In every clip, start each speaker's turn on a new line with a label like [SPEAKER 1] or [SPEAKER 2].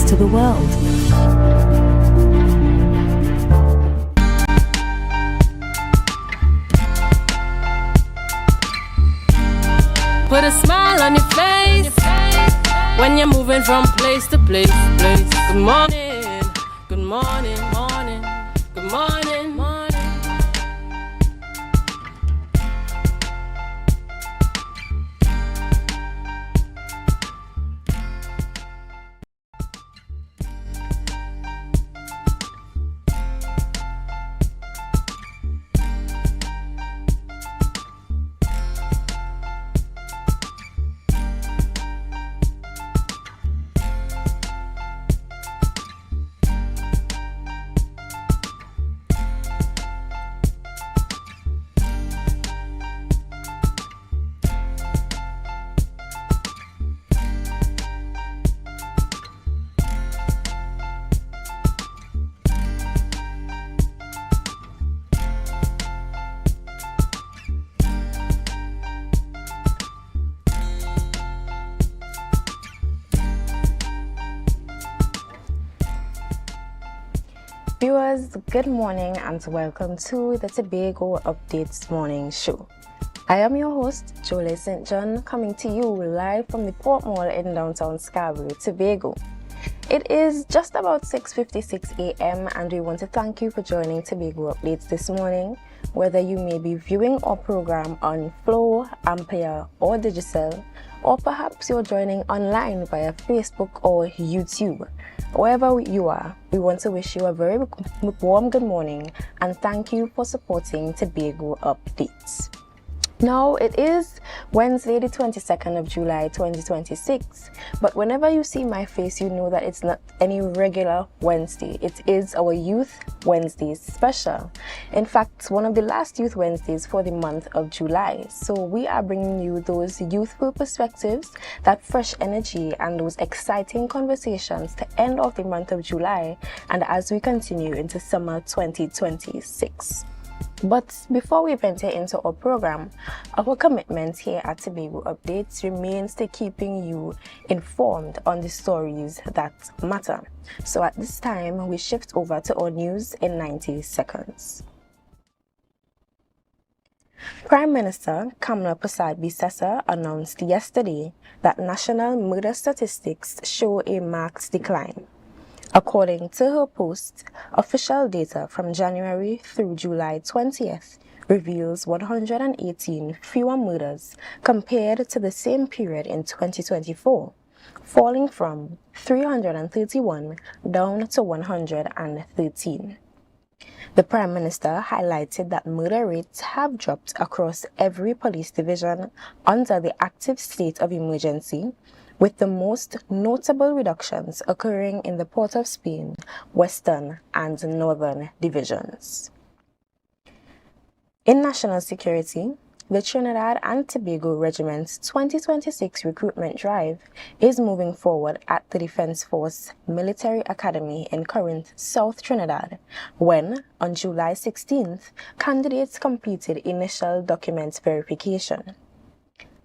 [SPEAKER 1] to the world.
[SPEAKER 2] Put a smile on your face when you're moving from place to place. Good morning, good morning, morning, good morning, morning.
[SPEAKER 3] Viewers, good morning and welcome to the Tobago Updates Morning Show. I am your host, Jolie St. John, coming to you live from the Port Mall in downtown Scarborough, Tobago. It is just about 6:56 a.m. and we want to thank you for joining Tobago Updates this morning. Whether you may be viewing our program on Flow, AMPLIA or Digital, or perhaps you're joining online via Facebook or YouTube. Wherever you are, we want to wish you a very warm good morning and thank you for supporting Tobago Updates. Now, it is Wednesday, the 22nd of July, 2026, but whenever you see my face, you know that it's not any regular Wednesday. It is our Youth Wednesdays special. In fact, one of the last Youth Wednesdays for the month of July. So we are bringing you those youthful perspectives, that fresh energy, and those exciting conversations to end off the month of July and as we continue into summer 2026. But before we venture into our program, our commitment here at Tobago Updates remains to keeping you informed on the stories that matter. So at this time, we shift over to our news in 90 seconds. Prime Minister Kamla Persad-Bissessar announced yesterday that national murder statistics show a marked decline. According to her post, official data from January through July 20th reveals 118 fewer murders compared to the same period in 2024, falling from 331 down to 113. The Prime Minister highlighted that murder rates have dropped across every police division under the active state of emergency, with the most notable reductions occurring in the Port of Spain, Western and Northern divisions. In national security, the Trinidad and Tobago Regiment's 2026 recruitment drive is moving forward at the Defence Force Military Academy in Corinth, South Trinidad, when, on July 16th, candidates completed initial document verification.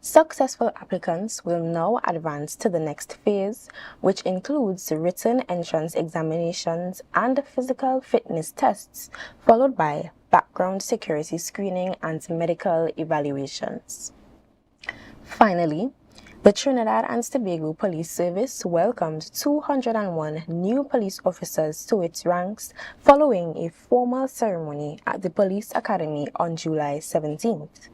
[SPEAKER 3] Successful applicants will now advance to the next phase, which includes written entrance examinations and physical fitness tests, followed by background security screening and medical evaluations. Finally, the Trinidad and Tobago Police Service welcomed 201 new police officers to its ranks following a formal ceremony at the Police Academy on July 17th.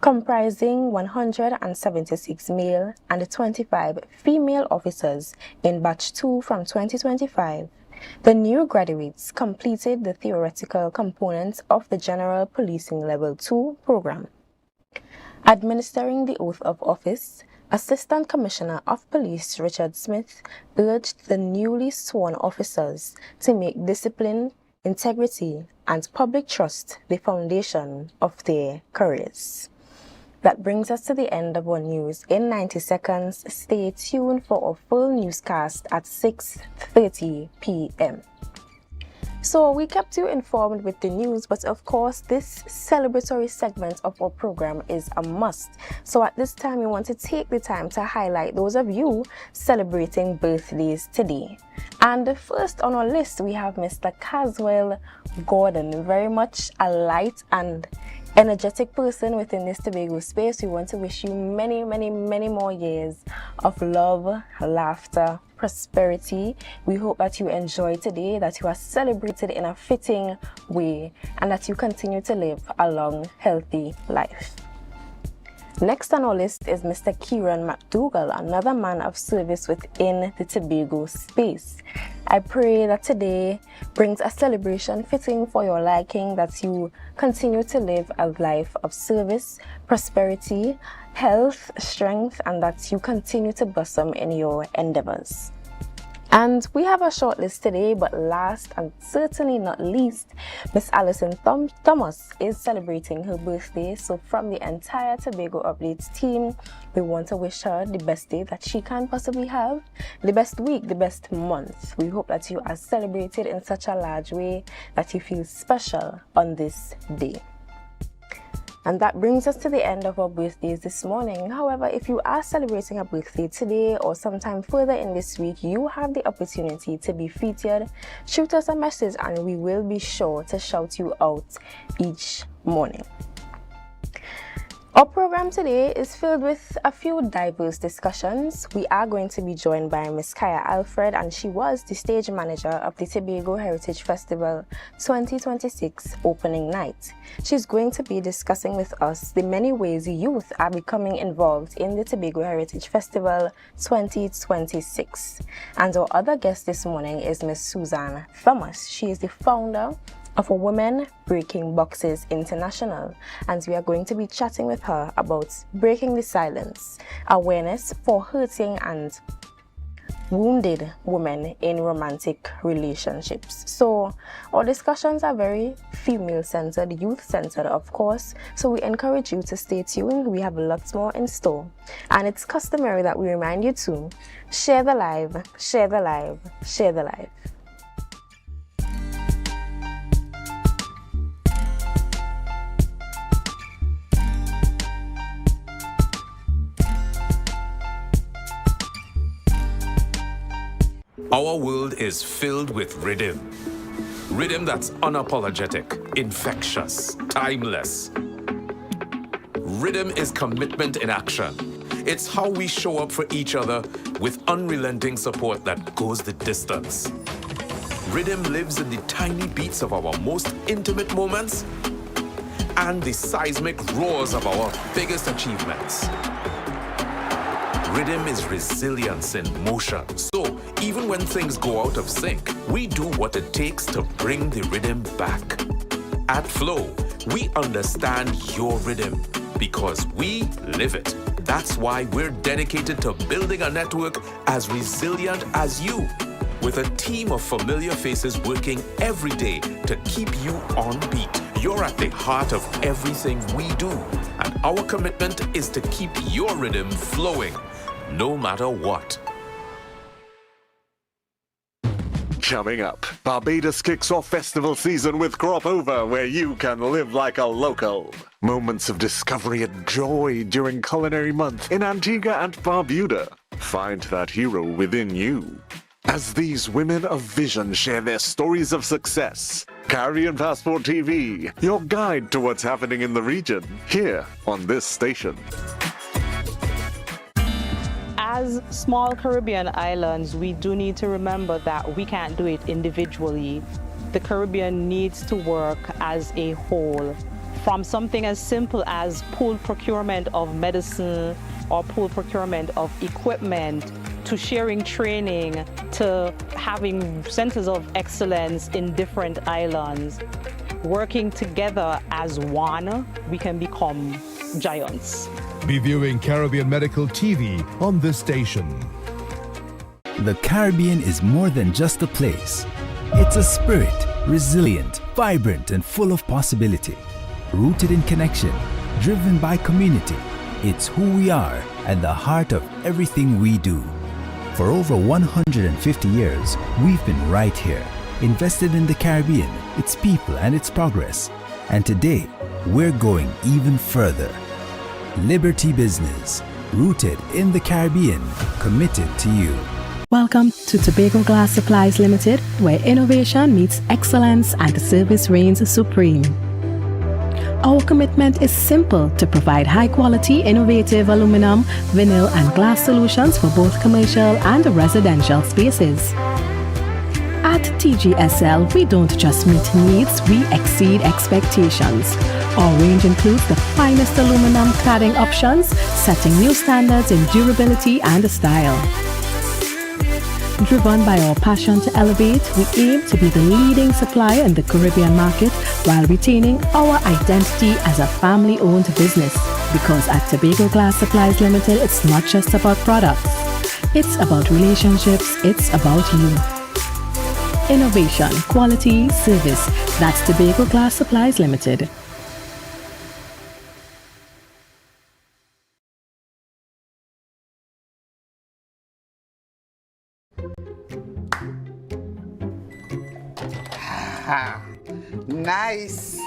[SPEAKER 3] Comprising 176 male and 25 female officers in Batch 2 from 2025, the new graduates completed the theoretical components of the General Policing Level 2 program. Administering the oath of office, Assistant Commissioner of Police Richard Smith urged the newly sworn officers to make discipline, integrity, and public trust the foundation of their careers. That brings us to the end of our news in 90 seconds. Stay tuned for a full newscast at 6:30 p.m. So we kept you informed with the news, but of course this celebratory segment of our program is a must. So at this time we want to take the time to highlight those of you celebrating birthdays today. And first on our list we have Mr. Caswell Gordon, very much a light and energetic person within this Tobago space. We want to wish you many more years of love, laughter, prosperity. We hope that you enjoy today, that you are celebrated in a fitting way, and that you continue to live a long, healthy life. Next on our list is Mr. Kieran McDougall, another man of service within the Tobago space. I pray that today brings a celebration fitting for your liking, that you continue to live a life of service, prosperity, health, strength, and that you continue to blossom in your endeavors. And we have a short list today, but last and certainly not least, Miss Alison Thomas is celebrating her birthday. So from the entire Tobago Updates team, we want to wish her the best day that she can possibly have, the best week, the best month. We hope that you are celebrated in such a large way that you feel special on this day. And that brings us to the end of our birthdays this morning. However, if you are celebrating a birthday today or sometime further in this week, you have the opportunity to be featured. Shoot us a message and we will be sure to shout you out each morning. Our program today is filled with a few diverse discussions. We are going to be joined by Miss Kaya Alfred, and she was the stage manager of the Tobago Heritage Festival 2026 opening night. She's going to be discussing with us the many ways youth are becoming involved in the Tobago Heritage Festival 2026. And our other guest this morning is Miss Susan Thomas. She is the founder of a Women Breaking Boxes International, and we are going to be chatting with her about breaking the silence, awareness for hurting and wounded women in romantic relationships. So our discussions are very female-centered, youth-centered, of course, so we encourage you to stay tuned. We have lots more in store, and it's customary that we remind you to share the live, share the live, share the live.
[SPEAKER 1] Our world is filled with rhythm. Rhythm that's unapologetic, infectious, timeless. Rhythm is commitment in action. It's how we show up for each other with unrelenting support that goes the distance. Rhythm lives in the tiny beats of our most intimate moments and the seismic roars of our biggest achievements. Rhythm is resilience in motion. So, even when things go out of sync, we do what it takes to bring the rhythm back. At Flow, we understand your rhythm because we live it. That's why we're dedicated to building a network as resilient as you, with a team of familiar faces working every day to keep you on beat. You're at the heart of everything we do, and our commitment is to keep your rhythm flowing, no matter what.
[SPEAKER 4] Coming up, Barbados kicks off festival season with Crop Over, where you can live like a local. Moments of discovery and joy during Culinary Month in Antigua and Barbuda. Find that hero within you. As these women of vision share their stories of success, Caribbean Passport TV, your guide to what's happening in the region, here on this station.
[SPEAKER 5] As small Caribbean islands, we do need to remember that we can't do it individually. The Caribbean needs to work as a whole. From something as simple as pooled procurement of medicine or pooled procurement of equipment, to sharing training, to having centers of excellence in different islands. Working together as one, we can become giants.
[SPEAKER 6] Be viewing Caribbean Medical TV on this station.
[SPEAKER 7] The Caribbean is more than just a place. It's a spirit, resilient, vibrant, and full of possibility. Rooted in connection, driven by community. It's who we are and the heart of everything we do. For over 150 years, we've been right here, invested in the Caribbean, its people, and its progress. And today, we're going even further. Liberty Business, rooted in the Caribbean, committed to you.
[SPEAKER 8] Welcome to Tobago Glass Supplies Limited, where innovation meets excellence and service reigns supreme. Our commitment is simple: to provide high-quality, innovative aluminum, vinyl, and glass solutions for both commercial and residential spaces. At TGSL, we don't just meet needs, we exceed expectations. Our range includes the finest aluminum cladding options, setting new standards in durability and style. Driven by our passion to elevate, we aim to be the leading supplier in the Caribbean market while retaining our identity as a family-owned business. Because at Tobago Glass Supplies Limited, it's not just about products. It's about relationships, it's about you. Innovation, quality, service. That's Tobago Glass Supplies Limited.
[SPEAKER 9] Nice.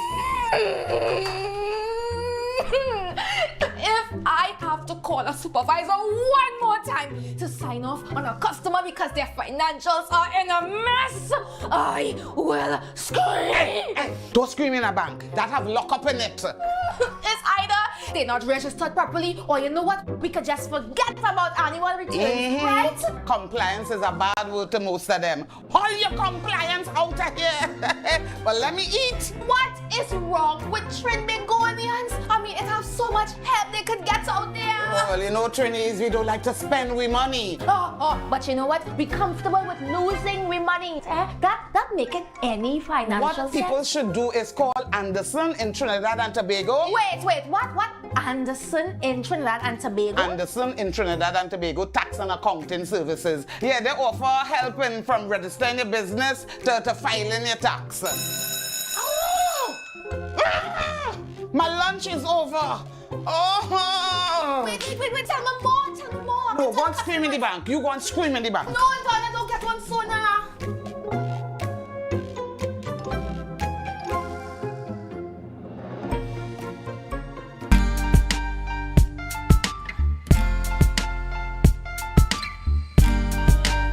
[SPEAKER 10] If I have to call a supervisor one more time to sign off on a customer because their financials are in a mess, I will scream.
[SPEAKER 9] Hey, don't scream in a bank. That have lockup in it.
[SPEAKER 10] It's either they're not registered properly, or you know what? We could just forget about annual returns, right?
[SPEAKER 9] Compliance is a bad word to most of them. Haul your compliance out of here. But let me eat.
[SPEAKER 10] What is wrong with Trinbagonians? I mean, it has so much help they could get out there.
[SPEAKER 9] Well, you know, Trinis, we don't like to spend we money.
[SPEAKER 10] But you know what? Be comfortable with losing we money. That make it any financial
[SPEAKER 9] What people should do is call Anderson in Trinidad and Tobago.
[SPEAKER 10] Wait, what? Anderson in Trinidad and Tobago?
[SPEAKER 9] Anderson in Trinidad and Tobago Tax and Accounting Services. Yeah, they offer help from registering your business to filing your tax. My lunch is over. Oh!
[SPEAKER 10] Wait, tell me more.
[SPEAKER 9] No, go and scream in the bank. You go and scream in the bank.
[SPEAKER 10] No, Donna, don't get one sooner.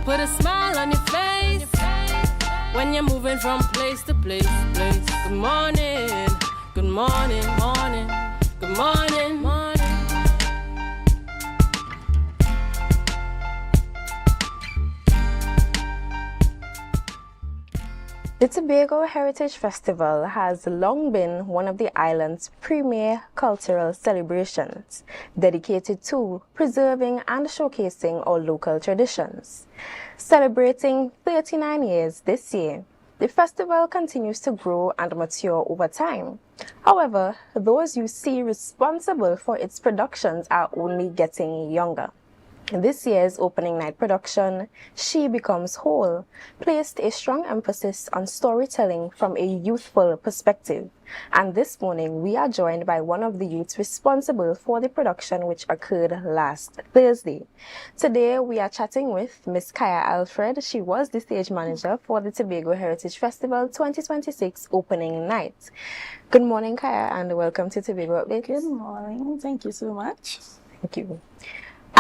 [SPEAKER 2] Put a smile on your face when you're moving from place to place. Good morning, good morning, morning, good morning, morning.
[SPEAKER 3] The Tobago Heritage Festival has long been one of the island's premier cultural celebrations, dedicated to preserving and showcasing our local traditions. Celebrating 39 years this year, the festival continues to grow and mature over time. However, those you see responsible for its productions are only getting younger. This year's opening night production, She Becomes Whole, placed a strong emphasis on storytelling from a youthful perspective. And this morning, we are joined by one of the youths responsible for the production, which occurred last Thursday. Today, we are chatting with Miss Kaya Alfred. She was the stage manager for the Tobago Heritage Festival 2026 opening night. Good morning, Kaya, and welcome to Tobago Update.
[SPEAKER 11] Good morning. Thank you so much.
[SPEAKER 3] Thank you.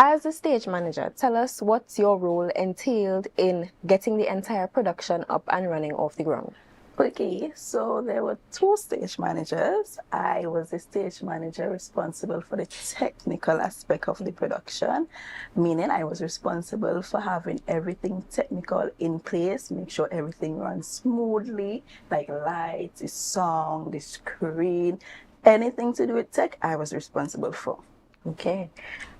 [SPEAKER 3] As a stage manager, tell us what your role entailed in getting the entire production up and running off the ground.
[SPEAKER 11] Okay, so there were two stage managers. I was the stage manager responsible for the technical aspect of the production, meaning I was responsible for having everything technical in place, make sure everything runs smoothly, like lights, the song, the screen, anything to do with tech, I was responsible for.
[SPEAKER 3] Okay.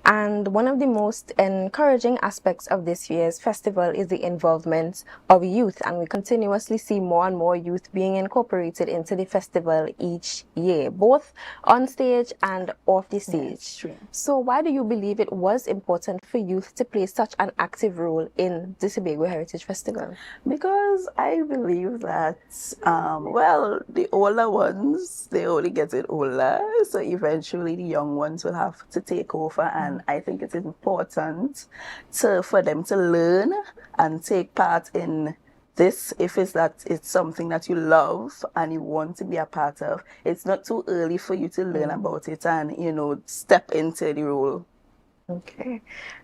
[SPEAKER 3] And one of the most encouraging aspects of this year's festival is the involvement of youth, and we continuously see more and more youth being incorporated into the festival each year, both on stage and off the stage.
[SPEAKER 11] True.
[SPEAKER 3] So why do you believe it was important for youth to play such an active role in the Tobago Heritage Festival?
[SPEAKER 11] Because I believe that, well, the older ones, they only get it older, so eventually the young ones will have to take over, and I think it's important for them to learn and take part in this, if it's something that you love and you want to be a part of, it's not too early for you to learn about it and, step into the role.
[SPEAKER 3] Okay.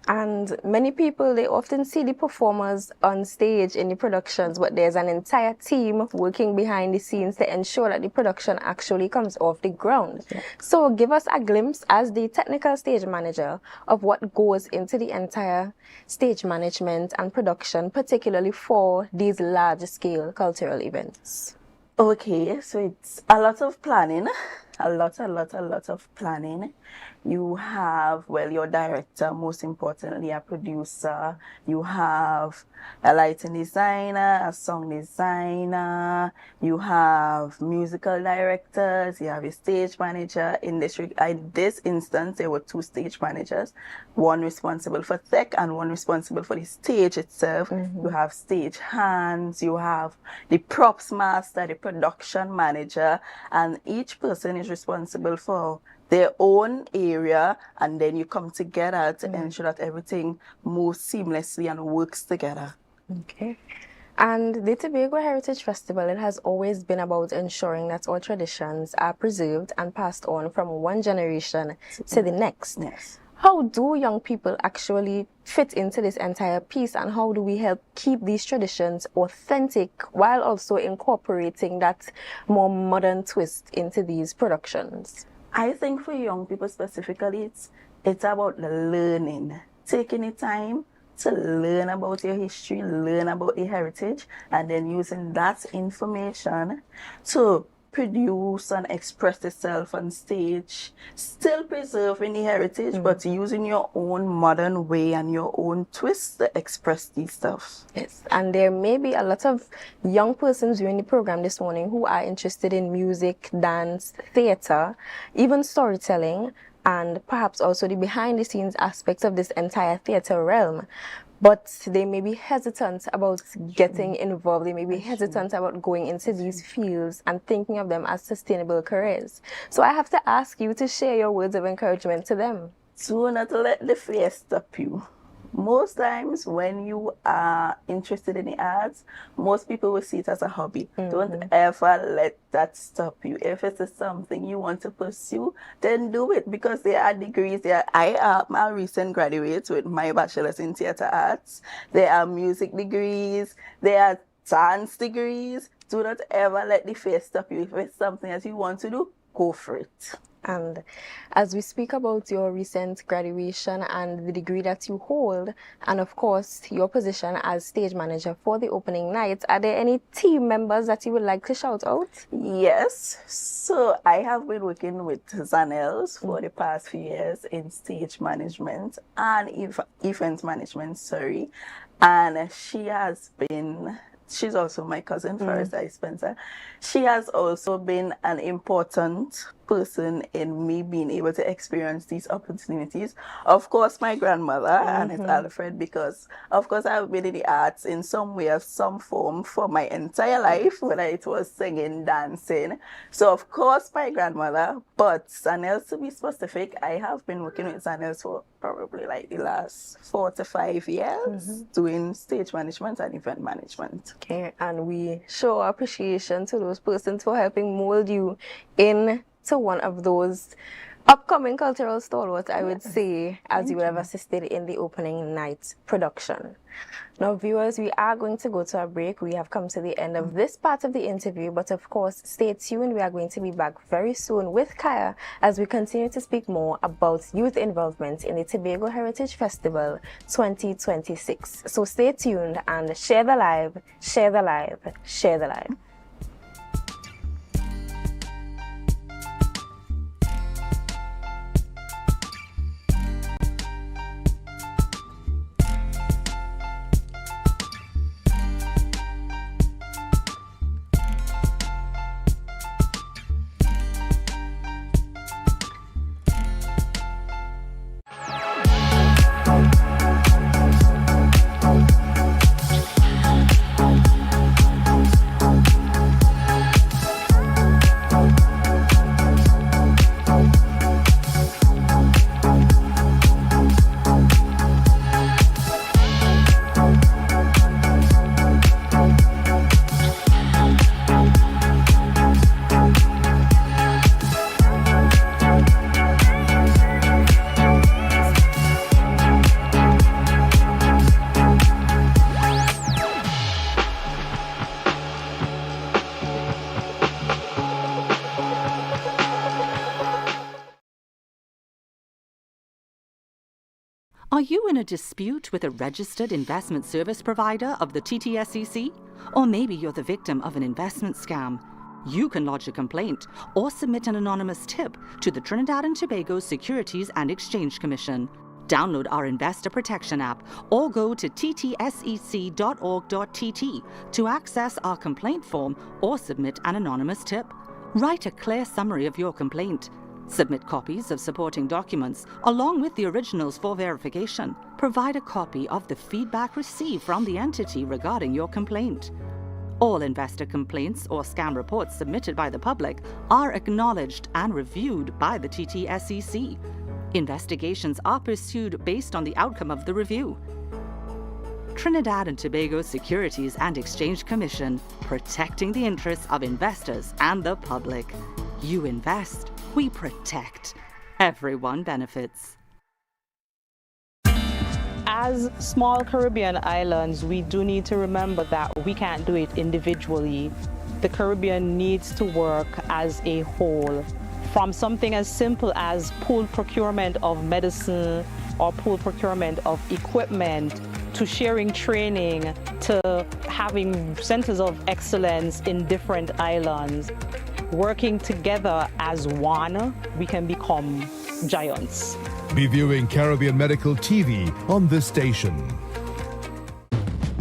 [SPEAKER 3] And many people, they often see the performers on stage in the productions, but there's an entire team working behind the scenes to ensure that the production actually comes off the ground. Yeah. So give us a glimpse as the technical stage manager of what goes into the entire stage management and production, particularly for these large-scale cultural events.
[SPEAKER 11] Okay, so it's a lot of planning, a lot of planning. You have, your director, most importantly, a producer. You have a lighting designer, a song designer. You have musical directors. You have a stage manager. In this instance, there were 2 stage managers, one responsible for tech and one responsible for the stage itself. You have stage hands. You have the props master, the production manager, and each person is responsible for their own area, and then you come together to ensure that everything moves seamlessly and works together.
[SPEAKER 3] Okay. And the Tobago Heritage Festival, it has always been about ensuring that our traditions are preserved and passed on from one generation to the next.
[SPEAKER 11] Yes.
[SPEAKER 3] How do young people actually fit into this entire piece, and how do we help keep these traditions authentic while also incorporating that more modern twist into these productions?
[SPEAKER 11] I think for young people specifically, it's about the learning, taking the time to learn about your history, learn about the heritage, and then using that information to produce and express itself on stage, still preserving the heritage, but using your own modern way and your own twist to express these stuff.
[SPEAKER 3] Yes, and there may be a lot of young persons viewing the program this morning who are interested in music, dance, theater, even storytelling, and perhaps also the behind-the-scenes aspects of this entire theater realm. But they may be hesitant about getting involved. They may be hesitant about going into these fields and thinking of them as sustainable careers. So I have to ask you to share your words of encouragement to them.
[SPEAKER 11] Do not let the fear stop you. Most times when you are interested in the arts, most people will see it as a hobby. Don't ever let that stop you. If it is something you want to pursue, then do it, because there are degrees there. I am a recent graduate with my bachelor's in theater arts. There are music degrees, there are dance degrees. Do not ever let the fear stop you. If it's something that you want to do, go for it.
[SPEAKER 3] And as we speak about your recent graduation and the degree that you hold, and of course your position as stage manager for the opening night, are there any team members that you would like to shout out?
[SPEAKER 11] Yes. So I have been working with Zanels for the past few years in stage management and event management, and she's also my cousin, Farisa Spencer. She has also been an important person in me being able to experience these opportunities. Of course, my grandmother, and it's Alfred, because of course I've been in the arts in some way or some form for my entire life, whether it was singing, dancing. So of course my grandmother, but Zanels, to be specific, I have been working with Zanels for probably like the last 4 to 5 years, doing stage management and event management.
[SPEAKER 3] Okay, and we show our appreciation to those persons for helping mold you into one of those upcoming cultural stalwarts, I would say, as you would have assisted in the opening night production. Now, viewers, we are going to go to a break. We have come to the end of this part of the interview, but of course, stay tuned. We are going to be back very soon with Kaya as we continue to speak more about youth involvement in the Tobago Heritage Festival 2026. So stay tuned and share the live, share the live, share the live.
[SPEAKER 12] Are you in a dispute with a registered investment service provider of the TTSEC? Or maybe you're the victim of an investment scam? You can lodge a complaint or submit an anonymous tip to the Trinidad and Tobago Securities and Exchange Commission. Download our Investor Protection app or go to ttsec.org.tt to access our complaint form or submit an anonymous tip. Write a clear summary of your complaint. Submit copies of supporting documents along with the originals for verification. Provide a copy of the feedback received from the entity regarding your complaint. All investor complaints or scam reports submitted by the public are acknowledged and reviewed by the TTSEC. Investigations are pursued based on the outcome of the review. Trinidad and Tobago Securities and Exchange Commission, protecting the interests of investors and the public. You invest, we protect. Everyone benefits.
[SPEAKER 5] As small Caribbean islands, we do need to remember that we can't do it individually. The Caribbean needs to work as a whole. From something as simple as pooled procurement of medicine or pooled procurement of equipment, to sharing training, to having centers of excellence in different islands. Working together as one, we can become giants.
[SPEAKER 6] Be viewing Caribbean Medical TV on this station.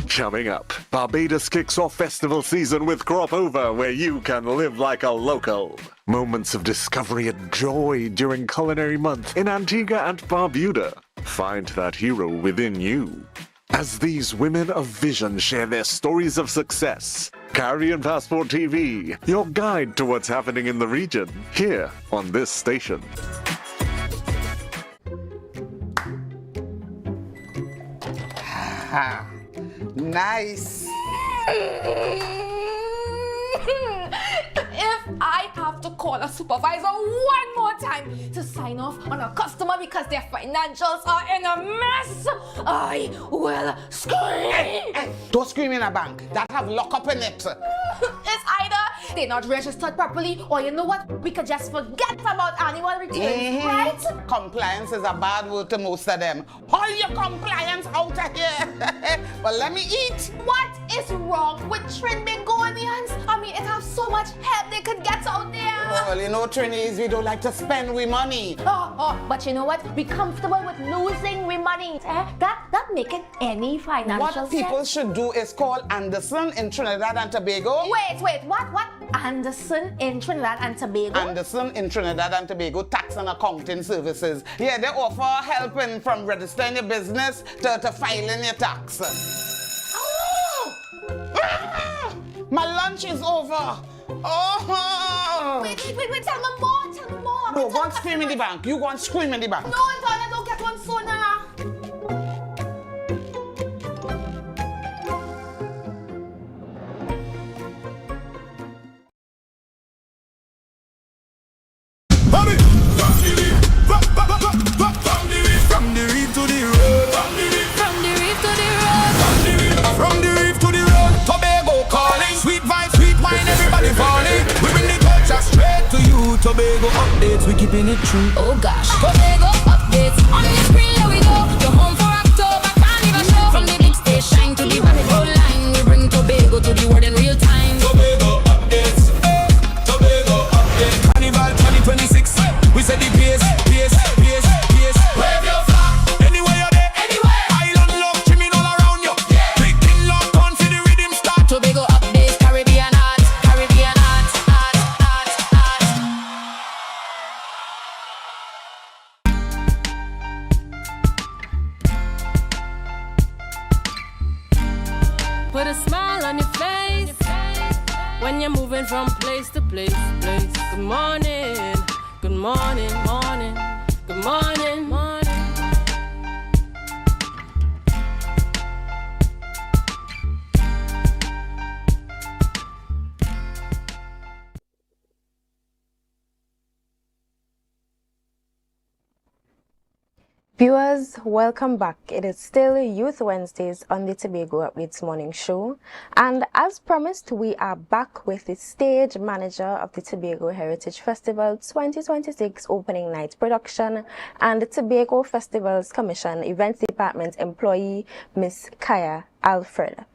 [SPEAKER 4] Coming up, Barbados kicks off festival season with Crop Over, where you can live like a local. Moments of discovery and joy during Culinary Month in Antigua and Barbuda. Find that hero within you. As these women of vision share their stories of success, Caribbean Passport TV, your guide to what's happening in the region, here on this station.
[SPEAKER 9] Nice.
[SPEAKER 10] If I have to call a supervisor one more time to sign off on a customer because their financials are in a mess, I will scream.
[SPEAKER 9] Hey, don't scream in a bank. That have lockup in it.
[SPEAKER 10] It's either they're not registered properly, or you know what? We could just forget about annual returns, right?
[SPEAKER 9] Compliance is a bad word to most of them. Haul your compliance out of here. But let me eat.
[SPEAKER 10] What is wrong with Trinbagonians? I mean, it has so much help they could get out there.
[SPEAKER 9] Well, you know, Trinis, we don't like to spend we money.
[SPEAKER 10] But you know what? Be comfortable with losing we money. That make it any financial
[SPEAKER 9] What people should do is call Anderson in Trinidad and Tobago.
[SPEAKER 10] Wait, what? Anderson in Trinidad and Tobago?
[SPEAKER 9] Anderson in Trinidad and Tobago Tax and Accounting Services. Yeah, they offer help from registering your business to filing your tax. My lunch is over.
[SPEAKER 10] Wait, tell me more.
[SPEAKER 9] No, go and scream in the bank. You go and scream in the bank.
[SPEAKER 10] No, Antonia, don't get one sooner.
[SPEAKER 13] From the reef to the road. Tobago calling. Sweet vibes, sweet wine, everybody falling. We bring the culture straight to you. Tobago updates, we keeping it true.
[SPEAKER 2] Oh gosh, Tobago updates on the screen. Here we go. You're home for October, can't even show. From the big station to the rapid roll line, we bring Tobago to the world in real time.
[SPEAKER 13] Tobago updates, Tobago updates. Carnival 2026, we set the pace. Wave your flag, anywhere you're there, anywhere. Island love streaming all around you. Yeah. Big thing love, come see the rhythm start.
[SPEAKER 2] Tobago updates, Caribbean art. Put a smile on your face when you're moving from place to place. Good morning, good morning, morning, good morning, morning.
[SPEAKER 3] Viewers, welcome back. It is still Youth Wednesdays on the Tobago Updates Morning Show. And as promised, we are back with the stage manager of the Tobago Heritage Festival 2026 opening night production and the Tobago Festivals Commission Events Department employee, Miss Kaya Alfred.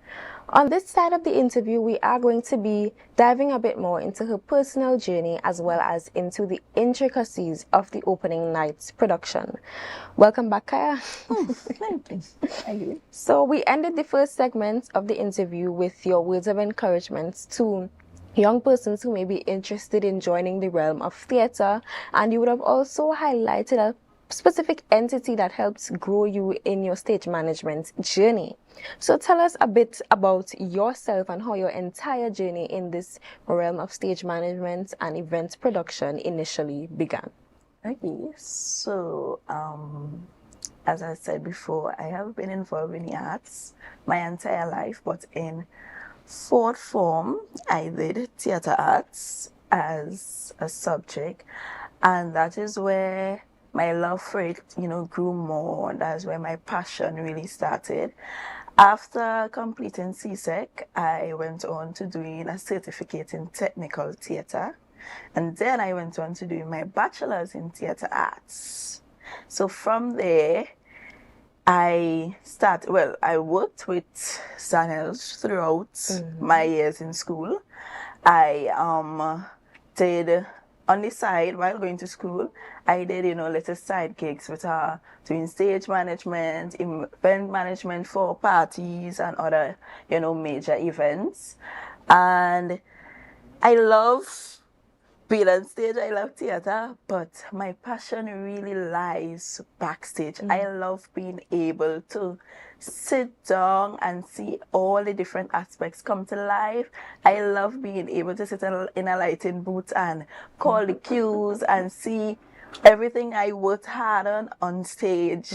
[SPEAKER 3] On this side of the interview, we are going to be diving a bit more into her personal journey as well as into the intricacies of the opening night's production. Welcome back, Kaya.
[SPEAKER 11] Thank you.
[SPEAKER 3] So we ended the first segment of the interview with your words of encouragement to young persons who may be interested in joining the realm of theatre, and you would have also highlighted a specific entity that helps grow you in your stage management journey. So tell us a bit about yourself and how your entire journey in this realm of stage management and event production initially began.
[SPEAKER 11] Okay, so as I said before, I have been involved in the arts my entire life, but in fourth form, I did theatre arts as a subject, and that is where my love for it, grew more. That's where my passion really started. After completing CSEC, I went on to doing a certificate in technical theatre, and then I went on to doing my bachelor's in theatre arts. So from there, I worked with Sanels throughout my years in school. I did, on the side, while going to school, I did, little side gigs with doing stage management, event management for parties and other, major events. And I love being on stage, I love theatre, but my passion really lies backstage. I love being able to sit down and see all the different aspects come to life. I love being able to sit in a lighting booth and call the cues and see everything I worked hard on stage,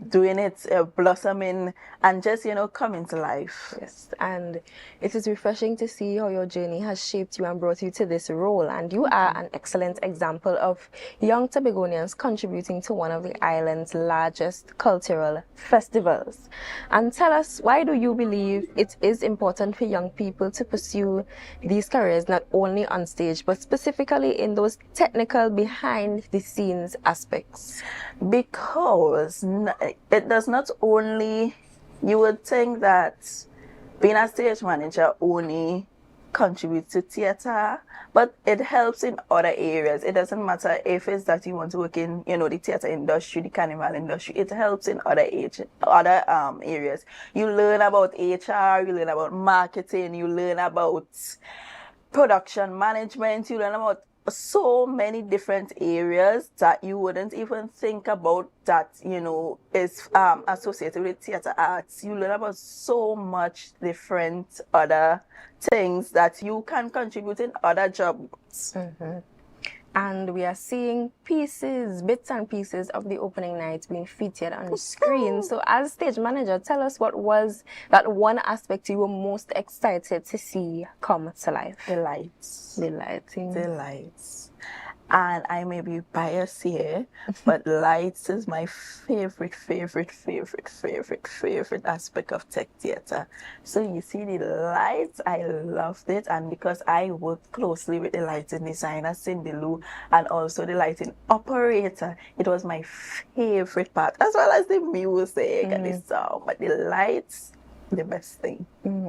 [SPEAKER 11] doing it, blossoming, and just, coming to life.
[SPEAKER 3] Yes, and it is refreshing to see how your journey has shaped you and brought you to this role. And you are an excellent example of young Tobagonians contributing to one of the island's largest cultural festivals. And tell us, why do you believe it is important for young people to pursue these careers, not only on stage, but specifically in those technical behind-the-scenes aspects?
[SPEAKER 11] Because it does not only, you would think that being a stage manager only contributes to theatre, but it helps in other areas. It doesn't matter if it's that you want to work in, the theatre industry, the carnival industry. It helps in other areas. You learn about HR, you learn about marketing, you learn about production management, you learn about so many different areas that you wouldn't even think about that, is associated with theatre arts. You learn about so much different other things that you can contribute in other jobs.
[SPEAKER 3] And we are seeing bits and pieces of the opening night being featured on the screen. So as stage manager, tell us what was that one aspect you were most excited to see come to life?
[SPEAKER 11] The lights.
[SPEAKER 3] The lighting.
[SPEAKER 11] The lights. And I may be biased here, but lights is my favorite aspect of tech theatre. So you see the lights, I loved it. And because I worked closely with the lighting designer, Cindy Lou, and also the lighting operator, it was my favorite part, as well as the music and the sound. But the lights, the best thing.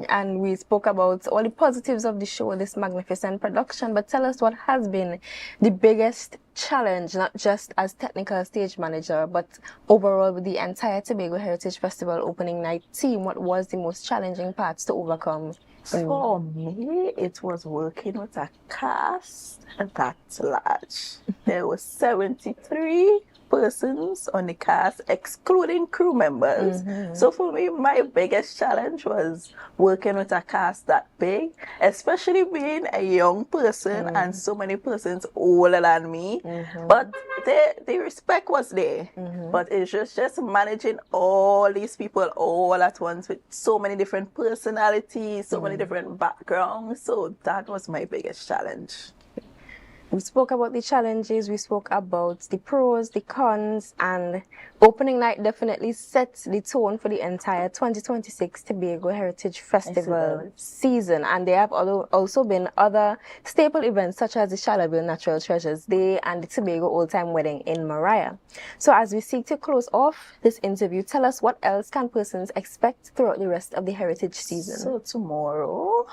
[SPEAKER 3] And we spoke about all the positives of the show, this magnificent production, but tell us what has been the biggest challenge, not just as technical stage manager, but overall with the entire Tobago Heritage Festival opening night team. What was the most challenging parts to overcome?
[SPEAKER 11] For me, it was working with a cast that large. There were 73 persons on the cast, excluding crew members. So for me, my biggest challenge was working with a cast that big, especially being a young person and so many persons older than me. But the respect was there. But it's just managing all these people all at once with so many different personalities, so many different backgrounds. So that was my biggest challenge.
[SPEAKER 3] We spoke about the challenges, we spoke about the pros, the cons, and opening night definitely sets the tone for the entire 2026 Tobago Heritage Festival season. And there have also been other staple events such as the Shallowville Natural Treasures Day and the Tobago Old Time Wedding in Mariah. So as we seek to close off this interview, tell us what else can persons expect throughout the rest of the Heritage season?
[SPEAKER 11] So tomorrow,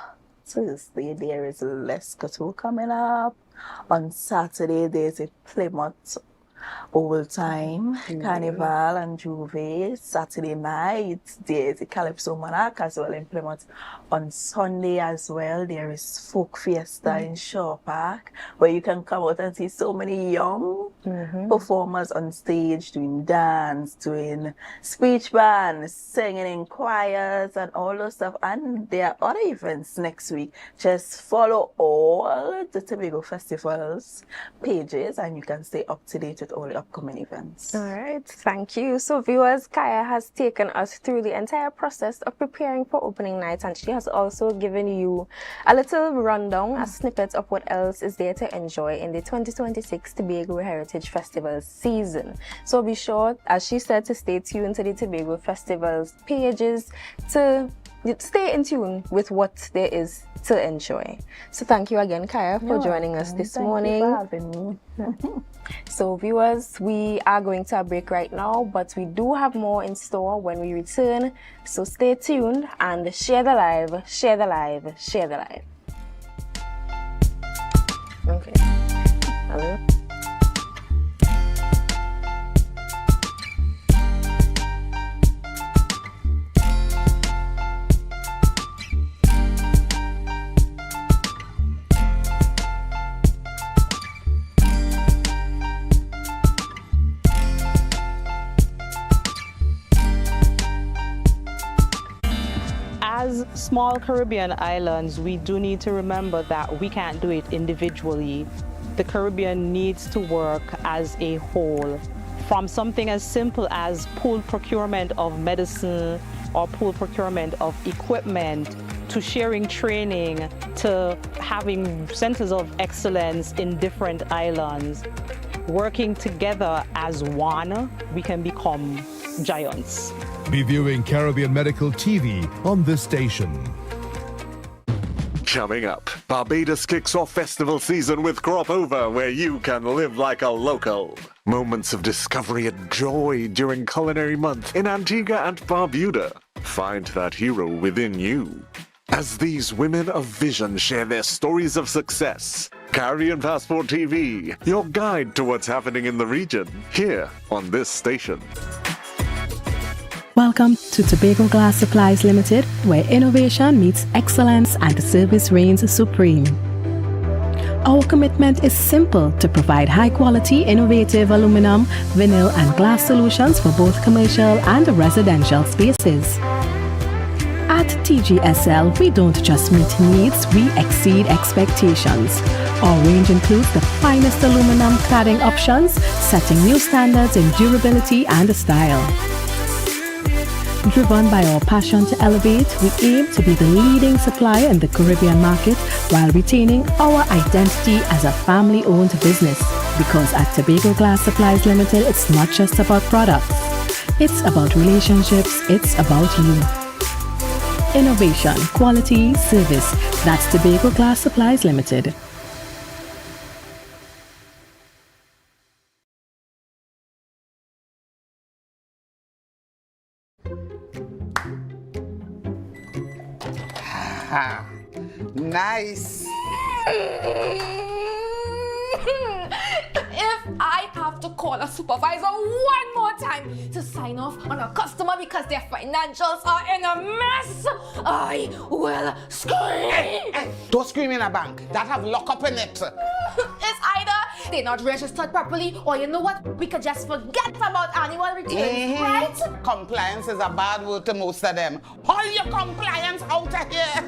[SPEAKER 11] Thursday, there is Lescotto coming up. On Saturday, there's a Plymouth Old Time Carnival and Juve. Saturday night, there's a Calypso Monarch as well in Plymouth. On Sunday as well, there is Folk Fiesta in Shaw Park, where you can come out and see so many young performers on stage doing dance, doing speech bands, singing in choirs and all those stuff. And there are other events next week. Just follow all the Tobago Festival's pages and you can stay up to date with all the upcoming events.
[SPEAKER 3] All right, thank you. So viewers, Kaya has taken us through the entire process of preparing for opening night, and she has also given you a little rundown, a snippet of what else is there to enjoy in the 2026 Tobago Heritage Festival season. So be sure, as she said, to stay tuned to the Tobago Festival's pages to stay in tune with what there is to enjoy. So thank you again, Kaya, for joining us this morning.
[SPEAKER 11] Thank you for having me.
[SPEAKER 3] So viewers, we are going to a break right now, but we do have more in store when we return. So stay tuned and share the live, share the live, share the live. Okay. Hello.
[SPEAKER 5] As small Caribbean islands, we do need to remember that we can't do it individually. The Caribbean needs to work as a whole. From something as simple as pool procurement of medicine or pool procurement of equipment, to sharing training, to having centers of excellence in different islands. Working together as one, we can become giants.
[SPEAKER 6] Be viewing Caribbean Medical TV on this station.
[SPEAKER 4] Coming up, Barbados kicks off festival season with Crop Over, where you can live like a local. Moments of discovery and joy during Culinary Month in Antigua and Barbuda. Find that hero within you. As these women of vision share their stories of success. Caribbean Passport TV, your guide to what's happening in the region, here on this station.
[SPEAKER 8] Welcome to Tobago Glass Supplies Limited, where innovation meets excellence and service reigns supreme. Our commitment is simple: to provide high-quality, innovative aluminum, vinyl, and glass solutions for both commercial and residential spaces. At TGSL, we don't just meet needs, we exceed expectations. Our range includes the finest aluminum cladding options, setting new standards in durability and style. Driven by our passion to elevate, we aim to be the leading supplier in the Caribbean market while retaining our identity as a family-owned business. Because at Tobago Glass Supplies Limited, it's not just about products. It's about relationships, it's about you. Innovation, quality, service. That's Tobago Glass Supplies Limited.
[SPEAKER 9] Nice.
[SPEAKER 10] If I have to call a supervisor one more time to sign off on a customer because their financials are in a mess, I will scream.
[SPEAKER 9] Hey, don't scream in a bank. That have lockup in it.
[SPEAKER 10] It's either they're not registered properly, or you know what? We could just forget about annual returns, right?
[SPEAKER 9] Compliance is a bad word to most of them. Haul your compliance out of here.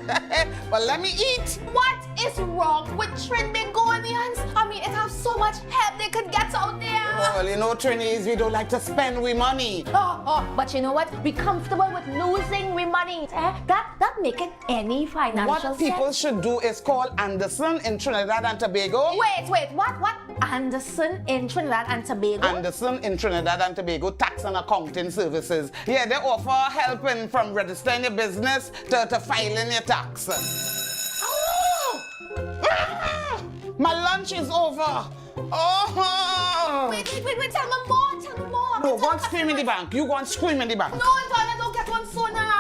[SPEAKER 9] Well, let me eat.
[SPEAKER 10] What is wrong with Trinbagonians? I mean, it has so much help they could get out there.
[SPEAKER 9] Well, you know, Trinis, we don't like to spend we money.
[SPEAKER 10] But you know what? Be comfortable with losing we money. That make it any financial
[SPEAKER 9] What people should do is call Anderson in Trinidad and Tobago.
[SPEAKER 10] Wait, what? Anderson in Trinidad and Tobago?
[SPEAKER 9] Anderson in Trinidad and Tobago Tax and Accounting Services. Yeah, they offer help from registering your business to filing your tax. My lunch is over.
[SPEAKER 10] Wait, tell me more.
[SPEAKER 9] No, go and scream in the bank. You go and scream in the bank.
[SPEAKER 10] No, Antoine, don't get one sooner.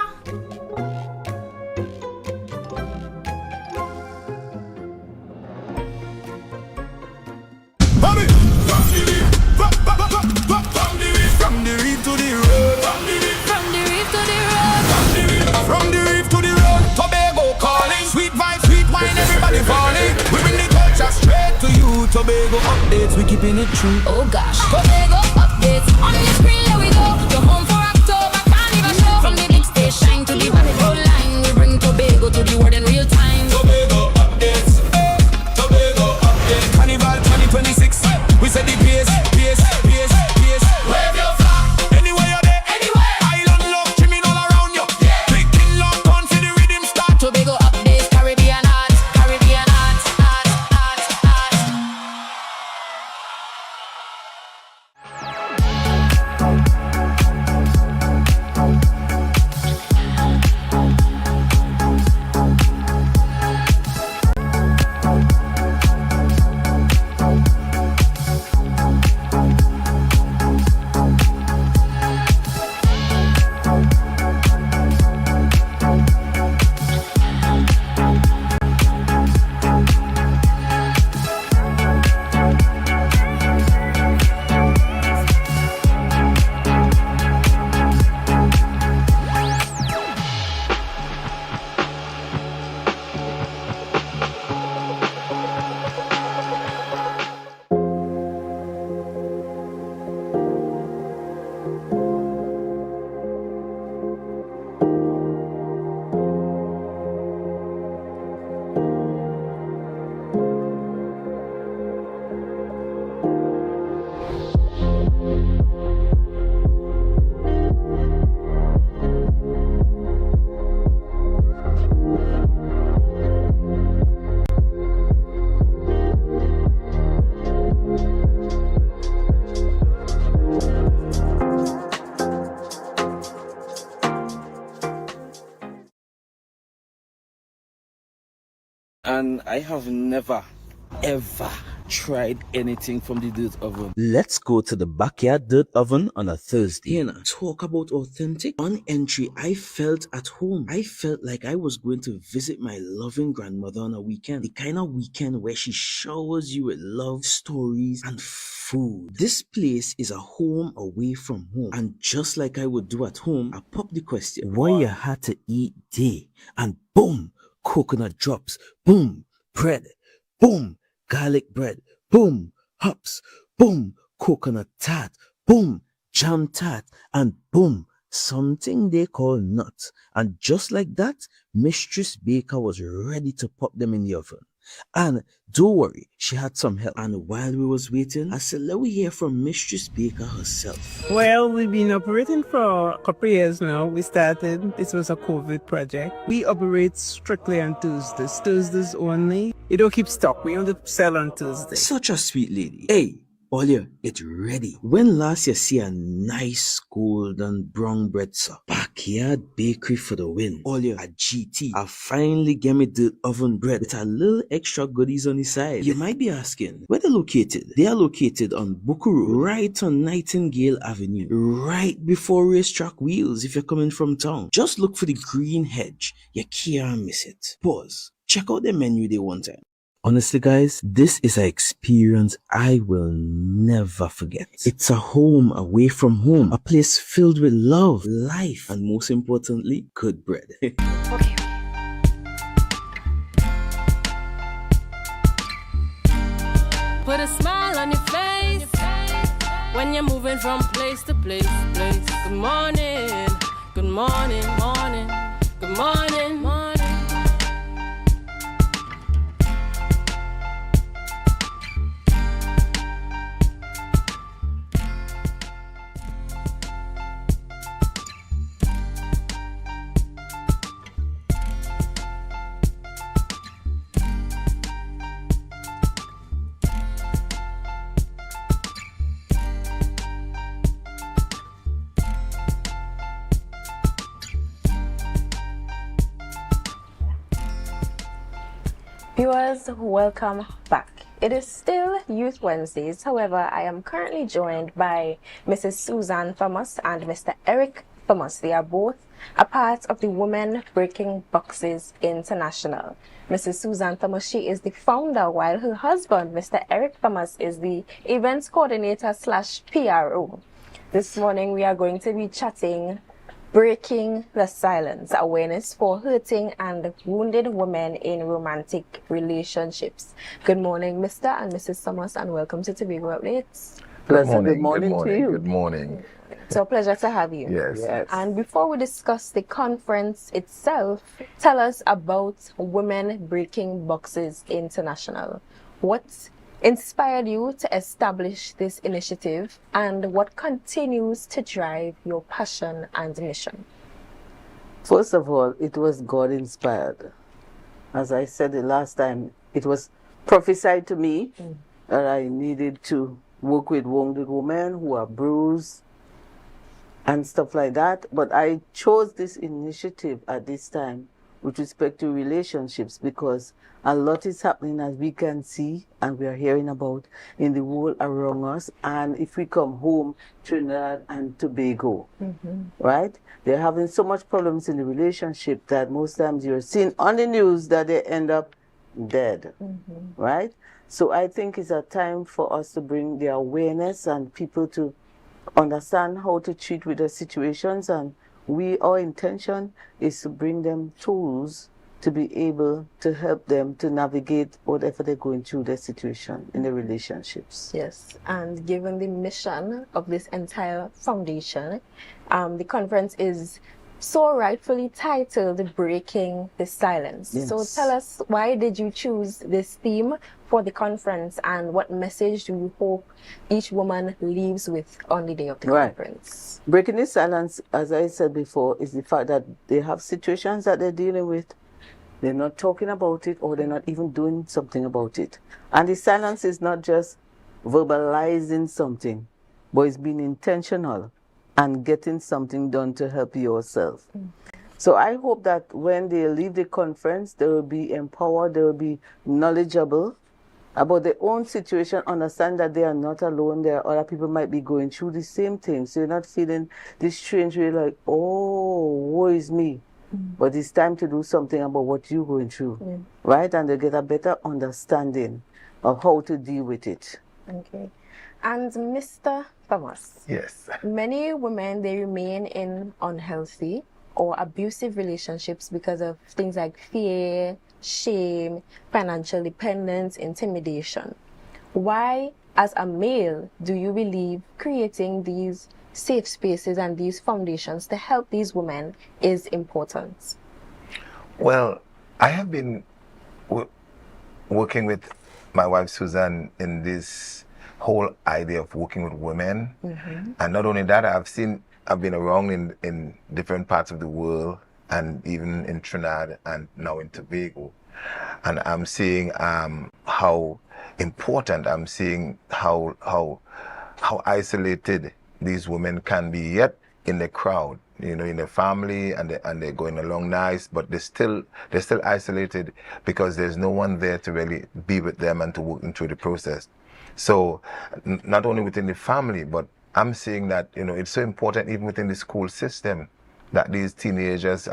[SPEAKER 13] From the reef to the road.
[SPEAKER 10] From the reef to the road.
[SPEAKER 13] From the reef to the road. Tobago calling. Sweet vibes, sweet wine, everybody falling. We bring the culture straight to you. Tobago updates, we keeping it true.
[SPEAKER 10] Oh gosh. Tobago updates. On the screen, here we go. You're home for October, carnival show. From the big stage shine to the Tobago line. We bring Tobago to the world in real time.
[SPEAKER 13] Tobago updates. Tobago updates. Carnival 2026. We said the pace.
[SPEAKER 10] Wave your flag.
[SPEAKER 13] Anywhere you're there.
[SPEAKER 10] Anywhere.
[SPEAKER 13] Island love, trimming all around you.
[SPEAKER 10] Yeah.
[SPEAKER 13] Clicking lock on for the rhythm start.
[SPEAKER 10] Tobago updates. Caribbean art.
[SPEAKER 14] And I have never, ever tried anything from the dirt oven.
[SPEAKER 15] Let's go to the backyard dirt oven on a Thursday.
[SPEAKER 14] Here now, talk about authentic. On entry, I felt at home. I felt like I was going to visit my loving grandmother on a weekend. The kind of weekend where she showers you with love, stories, and food. This place is a home away from home. And just like I would do at home, I pop the question,
[SPEAKER 15] what you had to eat day? And boom, coconut drops. Boom, bread. Boom, garlic bread. Boom, hops. Boom, coconut tart. Boom, jam tart. And boom, something they call nuts. And just like that, Mistress Baker was ready to pop them in the oven. And don't worry, she had some help. And while we was waiting, I said, let we hear from Mistress Baker herself.
[SPEAKER 16] Well, we've been operating for a couple of years now. We started, this was a COVID project. We operate strictly on Tuesdays. Tuesdays only. You don't keep stock. We only sell on Tuesdays.
[SPEAKER 14] Such a sweet lady. Hey, AMPLIA, it's ready. When last you see a nice golden brown bread, sir? Backyard bakery for the win. AMPLIA, a GT. I finally get me the oven bread with a little extra goodies on the side. You might be asking, where they're located? They are located on Bukuru, right on Nightingale Avenue, right before Racetrack Wheels if you're coming from town. Just look for the green hedge. You can't miss it. Pause. Check out the menu day one time.
[SPEAKER 15] Honestly, guys, this is an experience I will never forget. It's a home away from home, a place filled with love, life,
[SPEAKER 14] and most importantly, good bread.
[SPEAKER 10] Okay.
[SPEAKER 2] Put a smile on your face when you're moving from place to place. Good morning, good morning, morning, good morning, morning.
[SPEAKER 3] Viewers, welcome back. It is still Youth Wednesdays. However, I am currently joined by Mrs. Suzanne Thomas and Mr. Eric Thomas. They are both a part of the Women Breaking Boxes International. Mrs. Suzanne Thomas, she is the founder, while her husband, Mr. Eric Thomas, is the events coordinator / PRO. This morning, we are going to be chatting Breaking the Silence, awareness for hurting and wounded women in romantic relationships. Good morning, Mr. and Mrs. Thomas, and welcome to Tobago Updates.
[SPEAKER 17] Good morning to you. Good morning.
[SPEAKER 3] It's a pleasure to have you.
[SPEAKER 17] Yes.
[SPEAKER 3] And before we discuss the conference itself, tell us about Women Breaking Boxes International. What inspired you to establish this initiative, and what continues to drive your passion and mission?
[SPEAKER 18] First of all, it was God inspired. As I said the last time, it was prophesied to me that I needed to work with wounded women who are bruised and stuff like that. But I chose this initiative at this time with respect to relationships because a lot is happening, as we can see and we are hearing about, in the world around us. And if we come home, Trinidad and Tobago, right? They're having so much problems in the relationship that most times you're seeing on the news that they end up dead, right? So I think it's a time for us to bring the awareness and people to understand how to treat with the situations, and our intention is to bring them tools to be able to help them to navigate whatever they're going through their situation in their relationships.
[SPEAKER 3] Yes, and given the mission of this entire foundation, the conference is so rightfully titled Breaking the Silence.
[SPEAKER 18] Yes.
[SPEAKER 3] So tell us, why did you choose this theme for the conference, and what message do you hope each woman leaves with on the day of the conference?
[SPEAKER 18] Breaking the silence, as I said before, is the fact that they have situations that they're dealing with. They're not talking about it, or they're not even doing something about it. And the silence is not just verbalizing something, but it's being intentional and getting something done to help yourself. So I hope that when they leave the conference, they will be empowered, they will be knowledgeable about their own situation, understand that they are not alone. There are other people might be going through the same thing. So you're not feeling this strange way like, oh, woe is me. But it's time to do something about what you're going through, right? And they get a better understanding of how to deal with it.
[SPEAKER 3] Okay. And Mr. Thomas.
[SPEAKER 17] Yes.
[SPEAKER 3] Many women, they remain in unhealthy or abusive relationships because of things like fear, shame, financial dependence, intimidation. Why, as a male, do you believe creating these safe spaces and these foundations to help these women is important?
[SPEAKER 17] Well, I have been working with my wife Suzanne in this whole idea of working with women. And not only that, I've been around in different parts of the world, and even in Trinidad and now in Tobago. And I'm seeing how important, I'm seeing how isolated these women can be, yet in the crowd, you know, in the family, and they're going along nice, but they're still isolated because there's no one there to really be with them and to walk them through the process. So not only within the family, but I'm seeing that, you know, it's so important even within the school system that these teenagers,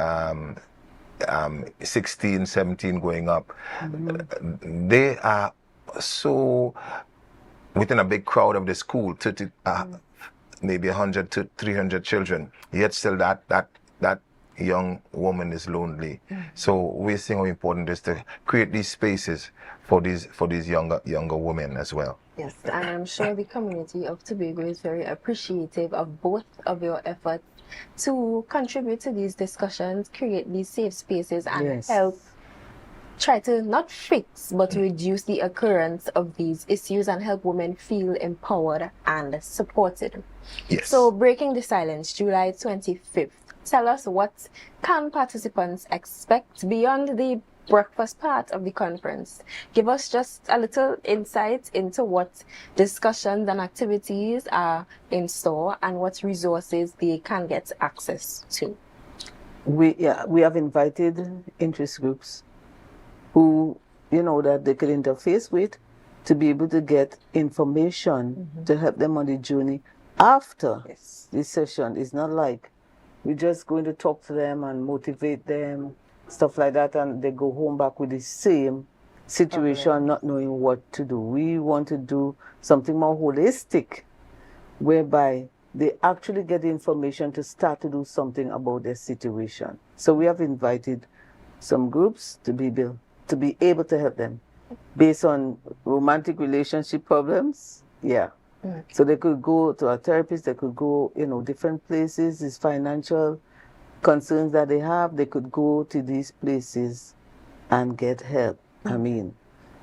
[SPEAKER 17] 16, 17 going up, they are so within a big crowd of the school, maybe 100 to 300 children, yet still that young woman is lonely. So we're seeing how important it is to create these spaces for these younger women as well.
[SPEAKER 3] Yes, and I'm sure the community of Tobago is very appreciative of both of your efforts to contribute to these discussions, create these safe spaces, and help try to not fix but reduce the occurrence of these issues and help women feel empowered and supported.
[SPEAKER 17] Yes.
[SPEAKER 3] So Breaking the Silence, July 25th. Tell us, what can participants expect beyond the breakfast part of the conference? Give us just a little insight into what discussions and activities are in store and what resources they can get access to.
[SPEAKER 18] We have invited interest groups who that they could interface with, to be able to get information to help them on the journey after this session. It's not like we're just going to talk to them and motivate them, stuff like that, and they go home back with the same situation, not knowing what to do. We want to do something more holistic, whereby they actually get the information to start to do something about their situation. So we have invited some groups to be able to help them based on romantic relationship problems. So they could go to a therapist, they could go, different places. These financial concerns that they have, they could go to these places and get help. I mean,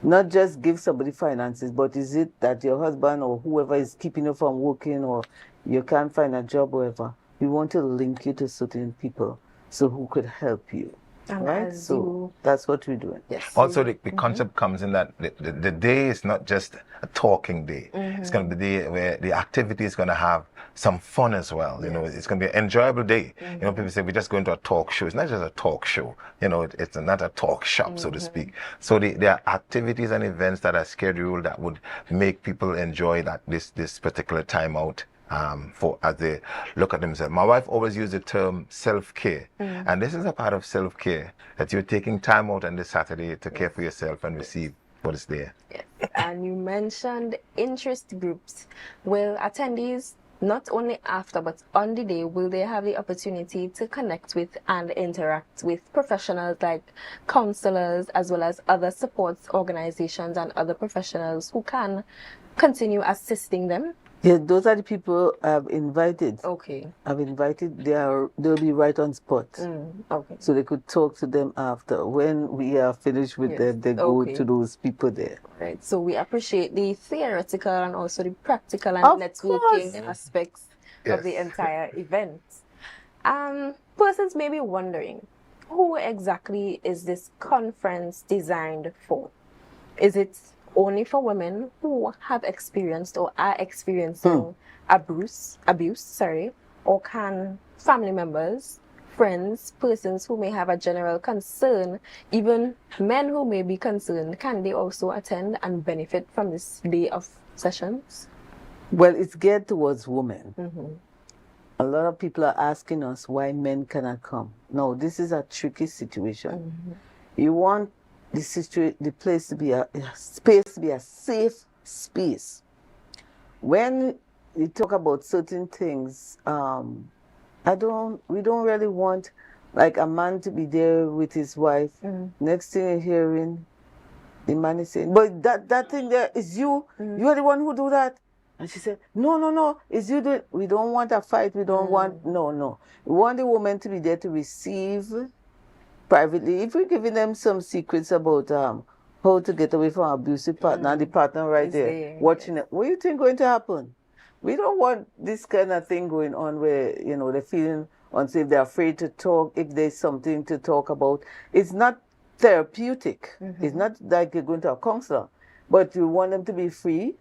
[SPEAKER 18] not just give somebody finances, but is it that your husband or whoever is keeping you from working, or you can't find a job, wherever? We want to link you to certain people who could help you. Right? So that's what we're doing.
[SPEAKER 17] Also, the concept comes in that the day is not just a talking day. It's going to be the day where the activity is going to have some fun as well. It's going to be an enjoyable day. People say we're just going to a talk show. It's not just a talk show. It's not a talk shop, so to speak. So there are activities and events that are scheduled that would make people enjoy this particular time out. As they look at themselves. My wife always used the term self-care, and this is a part of self-care, that you're taking time out on this Saturday to care for yourself and receive what is there.
[SPEAKER 3] And you mentioned interest groups. Will attendees, not only after but on the day, will they have the opportunity to connect with and interact with professionals like counselors, as well as other support organizations and other professionals who can continue assisting them?
[SPEAKER 18] Yeah, those are the people I've invited.
[SPEAKER 3] Okay.
[SPEAKER 18] I've invited. They'll be right on spot.
[SPEAKER 3] Okay.
[SPEAKER 18] So they could talk to them after. When we are finished with them, they go to those people there.
[SPEAKER 3] Right. So we appreciate the theoretical and also the practical and networking aspects of the entire event. Persons may be wondering, who exactly is this conference designed for? Is it only for women who have experienced or are experiencing abuse, or can family members, friends, persons who may have a general concern, even men who may be concerned, can they also attend and benefit from this day of sessions?
[SPEAKER 18] Well, it's geared towards women. A lot of people are asking us why men cannot come. No, this is a tricky situation. You want the place to be a space, to be a safe space. When you talk about certain things, we don't really want like a man to be there with his wife. Next thing you're hearing, the man is saying, but that thing there is you. You're the one who do that. And she said, no, it's you do it. We don't want a fight. We don't want, no. We want the woman to be there to receive privately. If we're giving them some secrets about how to get away from an abusive partner, and the partner right there watching it, what do you think going to happen? We don't want this kind of thing going on where, they're feeling unsafe, they're afraid to talk if there's something to talk about. It's not therapeutic. It's not like you're going to a counselor, but you want them to be free.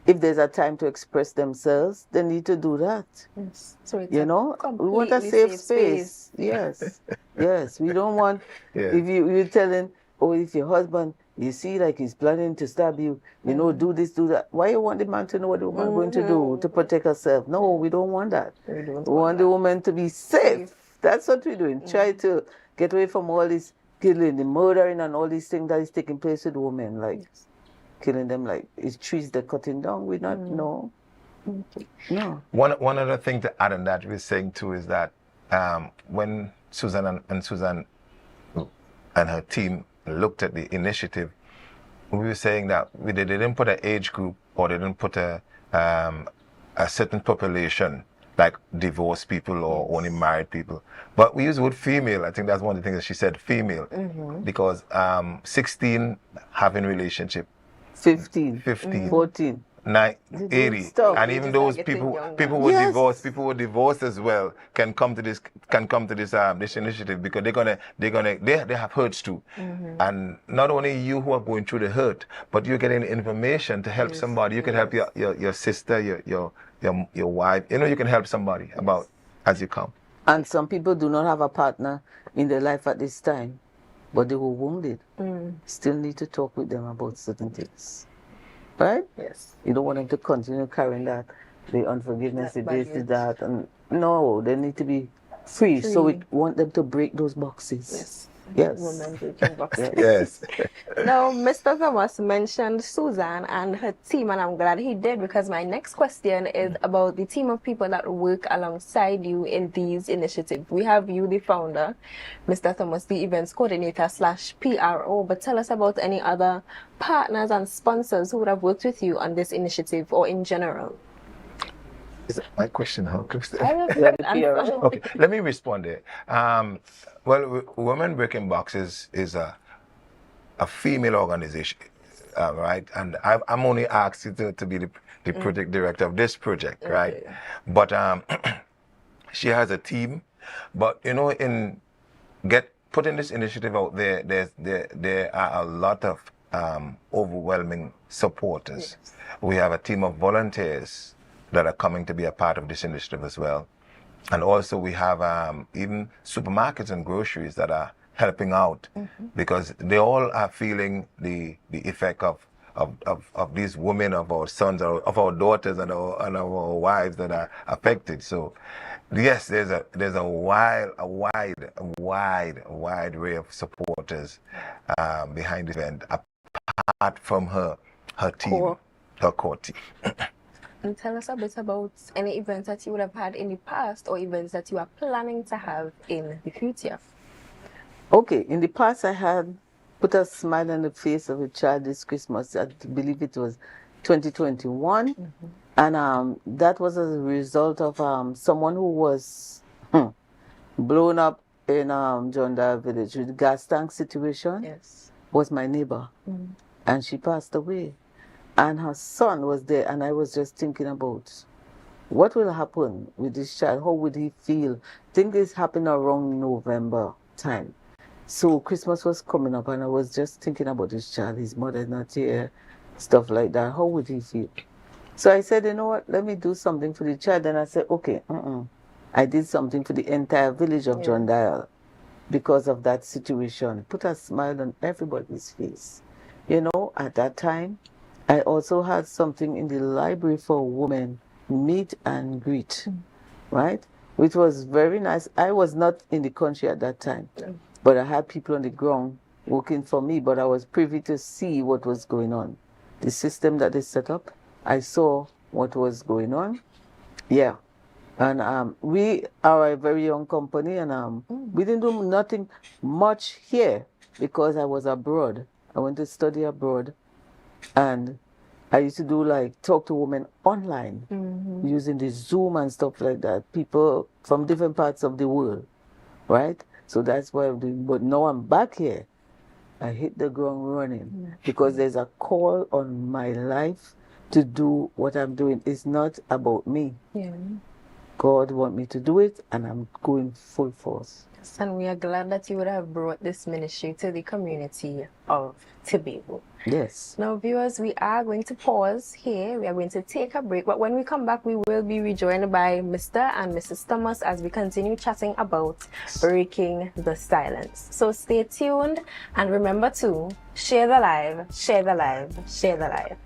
[SPEAKER 18] If there's a time to express themselves, they need to do that.
[SPEAKER 3] So it's
[SPEAKER 18] we want a safe space. Yes. Yes. We don't want, if you're telling, if your husband, you see like he's planning to stab you, do this, do that. Why you want the man to know what the woman is going to do to protect herself? No, we don't want that. We want the woman to be safe. That's what we're doing. Try to get away from all this killing, the murdering and all these things that is taking place with women. Like, killing them like it's trees they're cutting down. We not know. No.
[SPEAKER 17] One other thing to add on that we're saying too is that when Susan and her team looked at the initiative, we were saying that they didn't put an age group or they didn't put a certain population like divorced people or only married people, but we use the word female. I think that's one of the things that she said, female, because 16 having relationship,
[SPEAKER 18] 15, 14,
[SPEAKER 17] 80, and even those people who divorced as well can come to this this initiative, because they have hurts too, and not only you who are going through the hurt, but you're getting information to help somebody. You can help your sister, your wife. You can help somebody about as you come.
[SPEAKER 18] And some people do not have a partner in their life at this time. but they were wounded. Still need to talk with them about certain things. Right?
[SPEAKER 3] Yes.
[SPEAKER 18] You don't want them to continue carrying that, the unforgiveness, the this, the
[SPEAKER 3] baggage.
[SPEAKER 18] that, and no, they need to be free. So we want them to break those boxes. Yes.
[SPEAKER 3] Women breaking boxes.
[SPEAKER 17] Yes.
[SPEAKER 3] Now, Mr. Thomas mentioned Susan and her team, and I'm glad he did, because my next question is about the team of people that work alongside you in these initiatives. We have you, the founder, Mr. Thomas, the events coordinator / PRO, but tell us about any other partners and sponsors who would have worked with you on this initiative or in general.
[SPEAKER 17] Is that my question, huh, Krista?
[SPEAKER 3] Okay,
[SPEAKER 17] let me respond there. Well, Women Breaking Boxes is a female organization, right? And I'm only asked to be the project director of this project, right? But she has a team. But you know, putting this initiative out there, there are a lot of overwhelming supporters. Yes. We have a team of volunteers that are coming to be a part of this initiative as well. And also we have even supermarkets and groceries that are helping out because they all are feeling the effect of these women, of our sons, of our daughters and our wives that are affected. So yes, there's a wide array of supporters behind the event, apart from her team, her core team.
[SPEAKER 3] And tell us a bit about any events that you would have had in the past or events that you are planning to have in the future.
[SPEAKER 18] Okay, in the past I had put a smile on the face of a child this Christmas. I believe it was 2021. And that was as a result of someone who was blown up in John Dyer village with the gas tank situation.
[SPEAKER 3] Yes.
[SPEAKER 18] Was my neighbor. And she passed away. And her son was there, and I was just thinking about what will happen with this child. How would he feel? I think this happened around November time. So Christmas was coming up, and I was just thinking about this child. His mother not here, stuff like that. How would he feel? So I said, you know what, let me do something for the child. And I said, okay, I did something for the entire village of John Dyer because of that situation. Put a smile on everybody's face. You know, at that time, I also had something in the library for women, meet and greet, right? Which was very nice. I was not in the country at that time, but I had people on the ground working for me, but I was privy to see what was going on. The system that they set up, I saw what was going on. Yeah. And we are a very young company, and we didn't do nothing much here because I was abroad. I went to study abroad. And I used to do talk to women online using the Zoom and stuff like that. People from different parts of the world, right? So that's what I'm doing. But now I'm back here. I hit the ground running because there's a call on my life to do what I'm doing. It's not about me. God wants me to do it, and I'm going full force.
[SPEAKER 3] Yes, and we are glad that you would have brought this ministry to the community of Tobago.
[SPEAKER 18] Yes.
[SPEAKER 3] Now, viewers, we are going to pause here. We are going to take a break, but when we come back, we will be rejoined by Mr. and Mrs. Thomas as we continue chatting about breaking the silence. So stay tuned, and remember to share the live, share the live, share the live.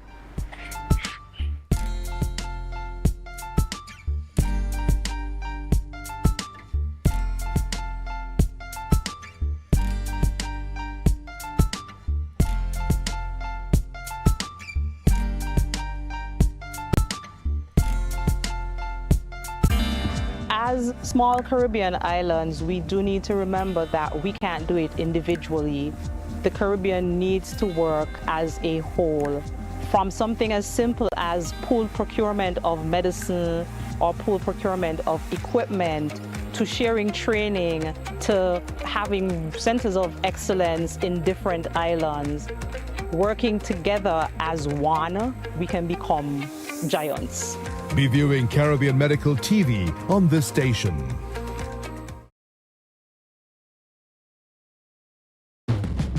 [SPEAKER 5] As small Caribbean islands, we do need to remember that we can't do it individually. The Caribbean needs to work as a whole. From something as simple as pool procurement of medicine or pool procurement of equipment, to sharing training, to having centers of excellence in different islands. Working together as one, we can become giants.
[SPEAKER 6] Be viewing Caribbean Medical TV on this station.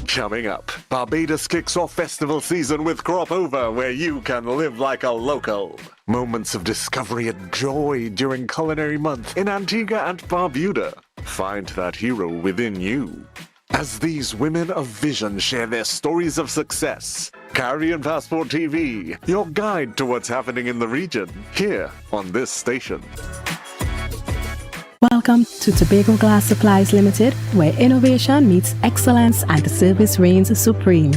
[SPEAKER 4] Coming up, Barbados kicks off festival season with Crop Over, where you can live like a local. Moments of discovery and joy during Culinary Month in Antigua and Barbuda. Find that hero within you. as these women of vision share their stories of success. Caribbean Passport TV, your guide to what's happening in the region, here on this station.
[SPEAKER 8] Welcome to Tobago Glass Supplies Limited, where innovation meets excellence and the service reigns supreme.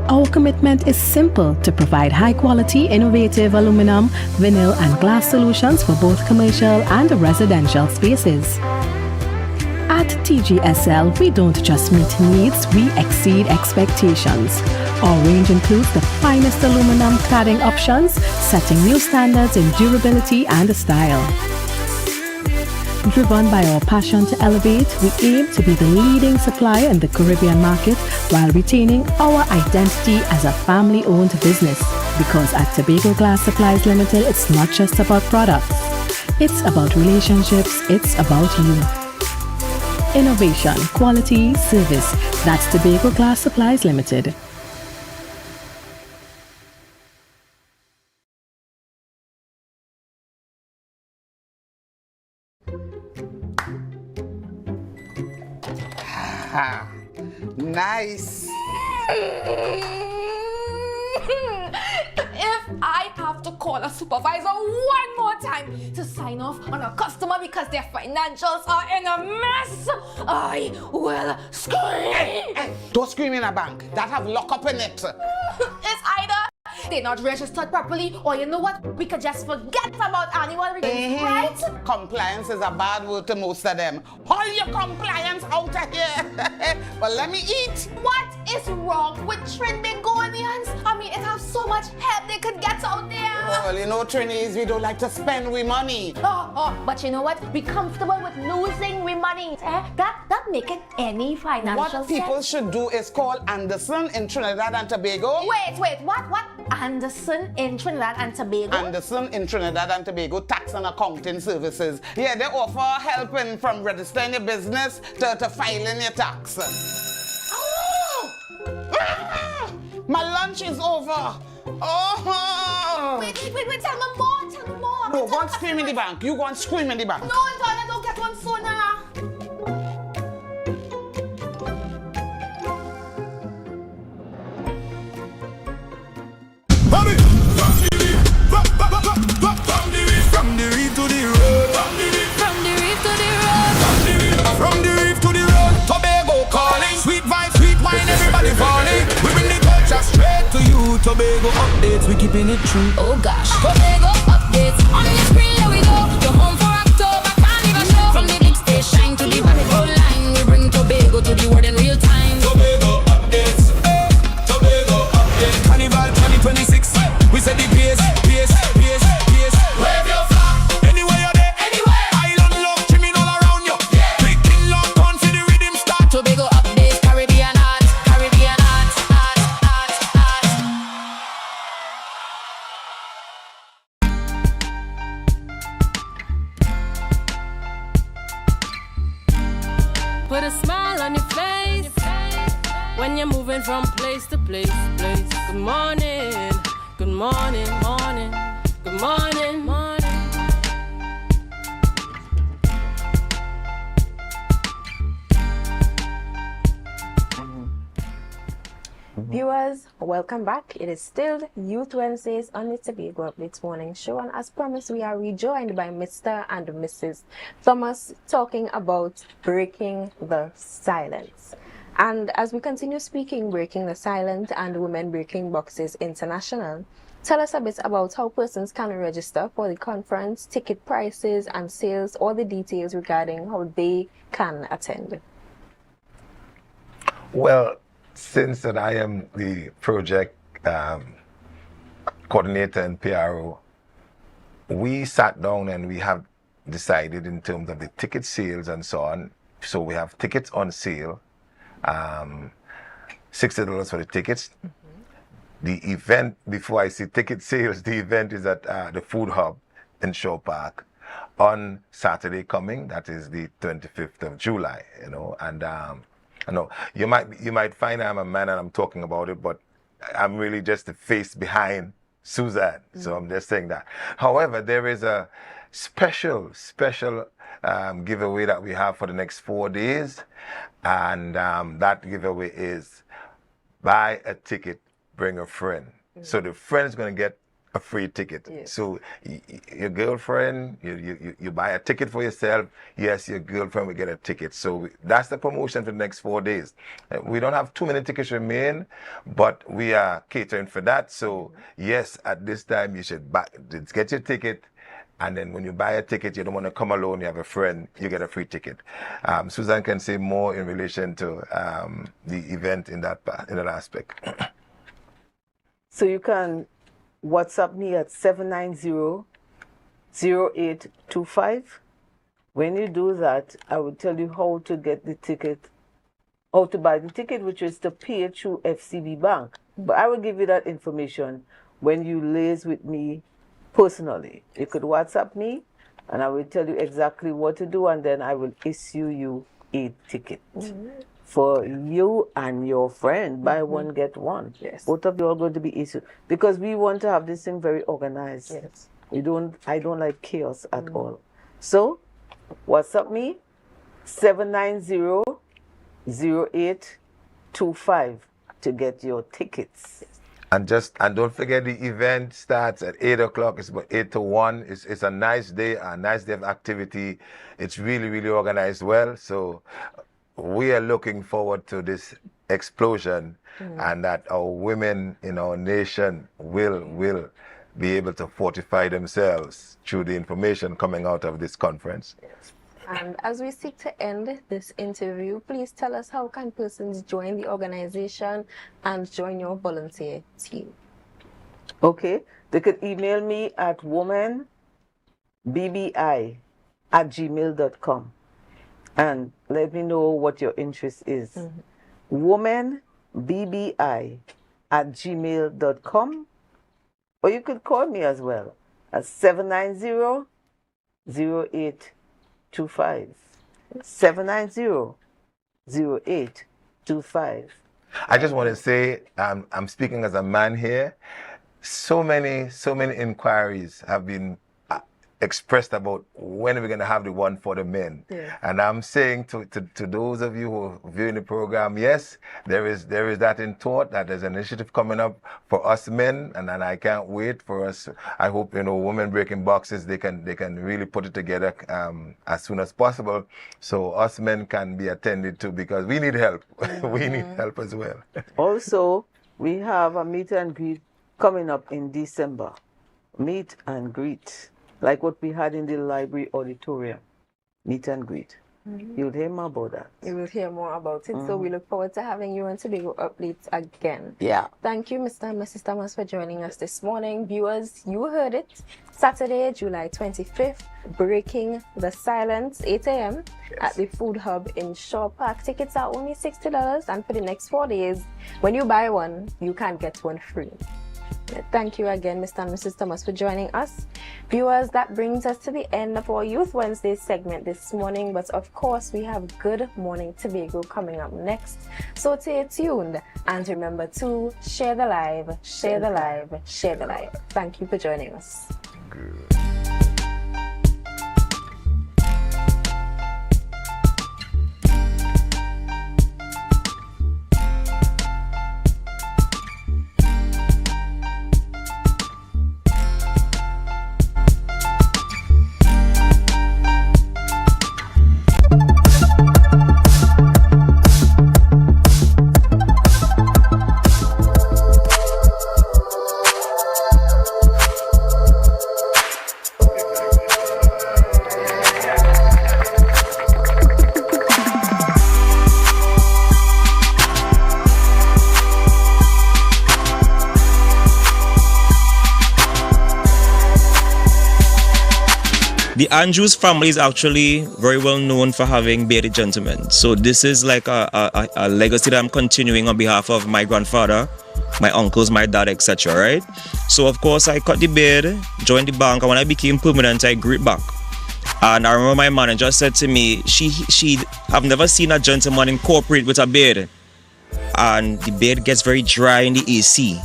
[SPEAKER 8] Our commitment is simple: to provide high-quality, innovative aluminum, vinyl, and glass solutions for both commercial and residential spaces. At TGSL, we don't just meet needs, we exceed expectations. Our range includes the finest aluminum cladding options, setting new standards in durability and style. Driven by our passion to elevate, we aim to be the leading supplier in the Caribbean market while retaining our identity as a family-owned business. Because at Tobago Glass Supplies Limited, it's not just about products. It's about relationships, it's about you. Innovation, quality, service. That's Tobago Glass Supplies Limited.
[SPEAKER 9] Nice.
[SPEAKER 10] If I have to call a supervisor one more time to sign off on a customer because their financials are in a mess, I will scream.
[SPEAKER 9] Don't scream in a bank. That have lockup in it.
[SPEAKER 10] It's either they're not registered properly, or you know what? We could just forget about annual reviews, right?
[SPEAKER 9] Compliance is a bad word to most of them. Haul your compliance out of here. But let me eat.
[SPEAKER 10] What is wrong with Trinbagonians? I mean, it has so much help they could get out there.
[SPEAKER 9] Well, you know, Trinis, we don't like to spend we money.
[SPEAKER 10] But you know what? Be comfortable with losing we money. That make it any financial
[SPEAKER 9] What people should do is call Anderson in Trinidad and Tobago.
[SPEAKER 10] Wait, what? Anderson in Trinidad and Tobago?
[SPEAKER 9] Anderson in Trinidad and Tobago Tax and Accounting Services. Yeah, they offer help from registering your business to filing your tax. Oh! My lunch is over. Oh!
[SPEAKER 10] Wait, tell me more.
[SPEAKER 9] No, go and scream in the bank. You go and scream in the bank.
[SPEAKER 10] No, I don't get one sooner.
[SPEAKER 13] From the reef to the road.
[SPEAKER 10] From the reef to the road.
[SPEAKER 13] From the reef to the road. Tobago calling. Sweet vibes, sweet wine, everybody falling. We bring the culture straight to you. Tobago updates, we keeping it true.
[SPEAKER 10] Oh gosh. Tobago updates. On the screen, there we go. You're home for October, carnival show. From the big stage shine to the Barrio line. We bring Tobago to the world in real time.
[SPEAKER 13] Tobago updates. Tobago updates. Carnival 2026. We said the pace. Wave your flag. Anywhere you're there.
[SPEAKER 10] Anywhere.
[SPEAKER 13] Island love, trimming all around you. Yeah. Clicking lock on for the rhythm start.
[SPEAKER 10] Tobago updates. Caribbean art. Put a smile on your face when you're moving from place to place. Good morning, good morning, morning, good morning, morning.
[SPEAKER 3] Viewers, welcome back. It is still Youth Wednesdays on the Tobago Updates Morning Show, and as promised, we are rejoined by Mr. and Mrs. Thomas talking about breaking the silence. And as we continue speaking, breaking the silence and Women Breaking Boxes International, tell us a bit about how persons can register for the conference, ticket prices and sales, all the details regarding how they can attend.
[SPEAKER 17] Well, since that I am the project coordinator and PRO, we sat down and we have decided in terms of the ticket sales and so on. So we have tickets on sale, $60 for the tickets. The event, before I say ticket sales, the event is at the Food Hub in Shore Park on Saturday coming, that is the 25th of July, you know, and I know you might find I'm a man and I'm talking about it, but I'm really just the face behind Suzanne. So I'm just saying that. However, there is a special giveaway that we have for the next 4 days. And that giveaway is buy a ticket, bring a friend. So the friend is going to get a free ticket.
[SPEAKER 19] Yes.
[SPEAKER 17] So your girlfriend, you buy a ticket for yourself. Yes, your girlfriend will get a ticket. So that's the promotion for the next 4 days. We don't have too many tickets remain, but we are catering for that. So yes, at this time you should get your ticket. And then when you buy a ticket, you don't want to come alone, you have a friend, you get a free ticket. Susan can say more in relation to the event in that aspect.
[SPEAKER 18] So you can WhatsApp me at 790-0825. When you do that, I will tell you how to get the ticket, how to buy the ticket, which is to pay through FCB Bank. But I will give you that information when you liaise with me personally. You could WhatsApp me and I will tell you exactly what to do, and then I will issue you a ticket for you and your friend. Buy one, get one.
[SPEAKER 3] Yes.
[SPEAKER 18] Both of you are going to be issued, because we want to have this thing very organized.
[SPEAKER 3] Yes.
[SPEAKER 18] I don't like chaos at all. So WhatsApp me 790-0825 to get your tickets.
[SPEAKER 17] And don't forget, the event starts at 8 o'clock. It's about 8 to 1. It's a nice day of activity. It's really, really organized well. So we are looking forward to this explosion, and that our women in our nation will be able to fortify themselves through the information coming out of this conference.
[SPEAKER 3] And as we seek to end this interview, please tell us how can persons join the organization and join your volunteer team?
[SPEAKER 18] Okay, they could email me at womanbbi@gmail.com and let me know what your interest is. womanbbi@gmail.com, or you could call me as well at 790-0825. 790-0825.
[SPEAKER 17] I just want to say, I'm speaking as a man here. So many inquiries have been expressed about when we're going to have the one for the men.
[SPEAKER 3] Yeah.
[SPEAKER 17] And I'm saying to those of you who are viewing the program, yes, there is that in thought, that there's an initiative coming up for us men, and I can't wait for us. I hope, women breaking boxes, they can really put it together as soon as possible, so us men can be attended to, because we need help. We need help as well.
[SPEAKER 18] Also, we have a meet and greet coming up in December. Meet and greet, like what we had in the library auditorium. Meet and greet. You'll hear more about that.
[SPEAKER 3] You will hear more about it. So we look forward to having you on Tobago Updates again.
[SPEAKER 18] Yeah.
[SPEAKER 3] Thank you, Mr. and Mrs. Thomas, for joining us this morning. Viewers, you heard it. Saturday, July 25th, Breaking the Silence, 8 a.m. at the Food Hub in Shaw Park. Tickets are only $60, and for the next 4 days, when you buy one, you can get one free. Thank you again, Mr. and Mrs. Thomas, for joining us. Viewers, that brings us to the end of our Youth Wednesday segment this morning. But of course, we have Good Morning Tobago coming up next. So stay tuned, and remember to share the live, share the live, share the live. Thank you for joining us.
[SPEAKER 17] Good.
[SPEAKER 19] The Andrews family is actually very well known for having bearded gentlemen. So this is like a legacy that I'm continuing on behalf of my grandfather, my uncles, my dad, etc. Right? So of course I cut the beard, joined the bank, and when I became permanent, I grew it back. And I remember my manager said to me, I've never seen a gentleman incorporate with a beard. And the beard gets very dry in the AC.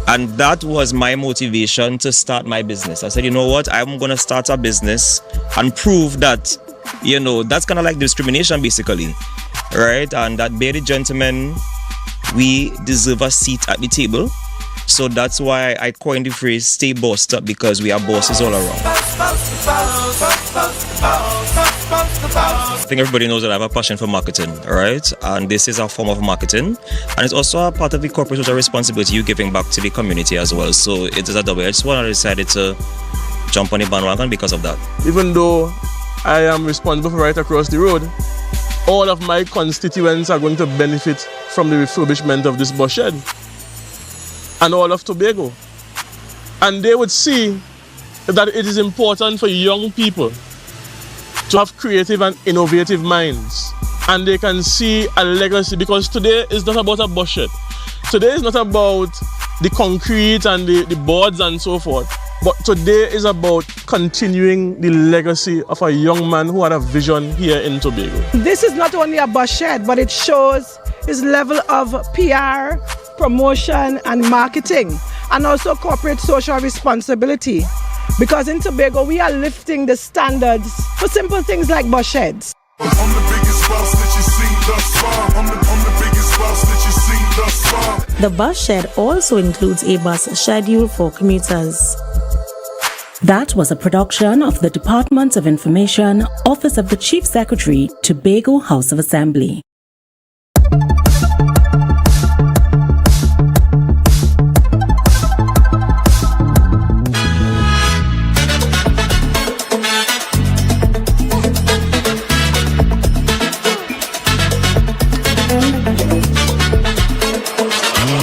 [SPEAKER 19] And that was my motivation to start my business. I said, you know what, I'm going to start a business and prove that, you know, that's kind of like discrimination basically, right? And that bearded gentlemen, we deserve a seat at the table. So that's why I coined the phrase stay bossed up, because we are bosses all around. I think everybody knows that I have a passion for marketing, right? And this is a form of marketing. And it's also a part of the corporate social responsibility, you giving back to the community as well. So it is a double-edged sword. I decided to jump on the bandwagon because of that.
[SPEAKER 20] Even though I am responsible for right across the road, all of my constituents are going to benefit from the refurbishment of this bus shed. And all of Tobago. And they would see that it is important for young people to have creative and innovative minds. And they can see a legacy, because today is not about a bus shed. Today is not about the concrete and the boards and so forth. But today is about continuing the legacy of a young man who had a vision here in Tobago.
[SPEAKER 16] This is not only a bus shed, but it shows his level of PR, promotion and marketing, and also corporate social responsibility. Because in Tobago, we are lifting the standards for simple things like bus sheds.
[SPEAKER 13] I'm the biggest boss that you've seen thus far. I'm the biggest boss that you've seen thus far.
[SPEAKER 21] The bus shed also includes a bus schedule for commuters. That was a production of the Department of Information, Office of the Chief Secretary, Tobago House of Assembly.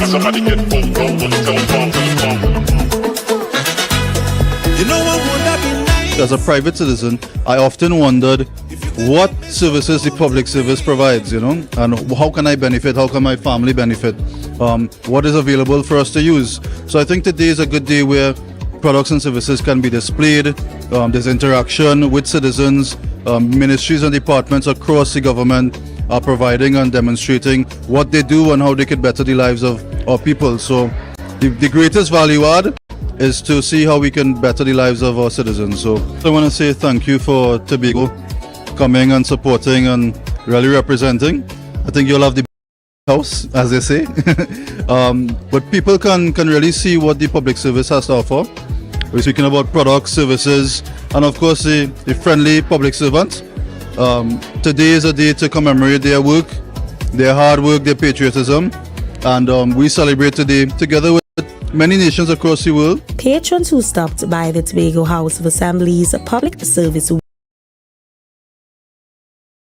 [SPEAKER 13] Somebody get boom, boom, boom, boom, boom, boom. You know what would that be nice?
[SPEAKER 22] As a private citizen, I often wondered what services the public service provides, you know, and how can I benefit, how can my family benefit, what is available for us to use. So I think today is a good day where products and services can be displayed, there's interaction with citizens, ministries and departments across the government are providing and demonstrating what they do and how they could better the lives of our people. So the greatest value add is to see how we can better the lives of our citizens. So I want to say thank you for Tobago coming and supporting and really representing. I think you'll have the house, as they say. But people can really see what the public service has to offer. We're speaking about products, services, and of course the friendly public servants. Today is a day to commemorate their work, their hard work, their patriotism, and we celebrate today together with many nations across the world.
[SPEAKER 21] Patrons who stopped by the Tobago House of Assembly's public service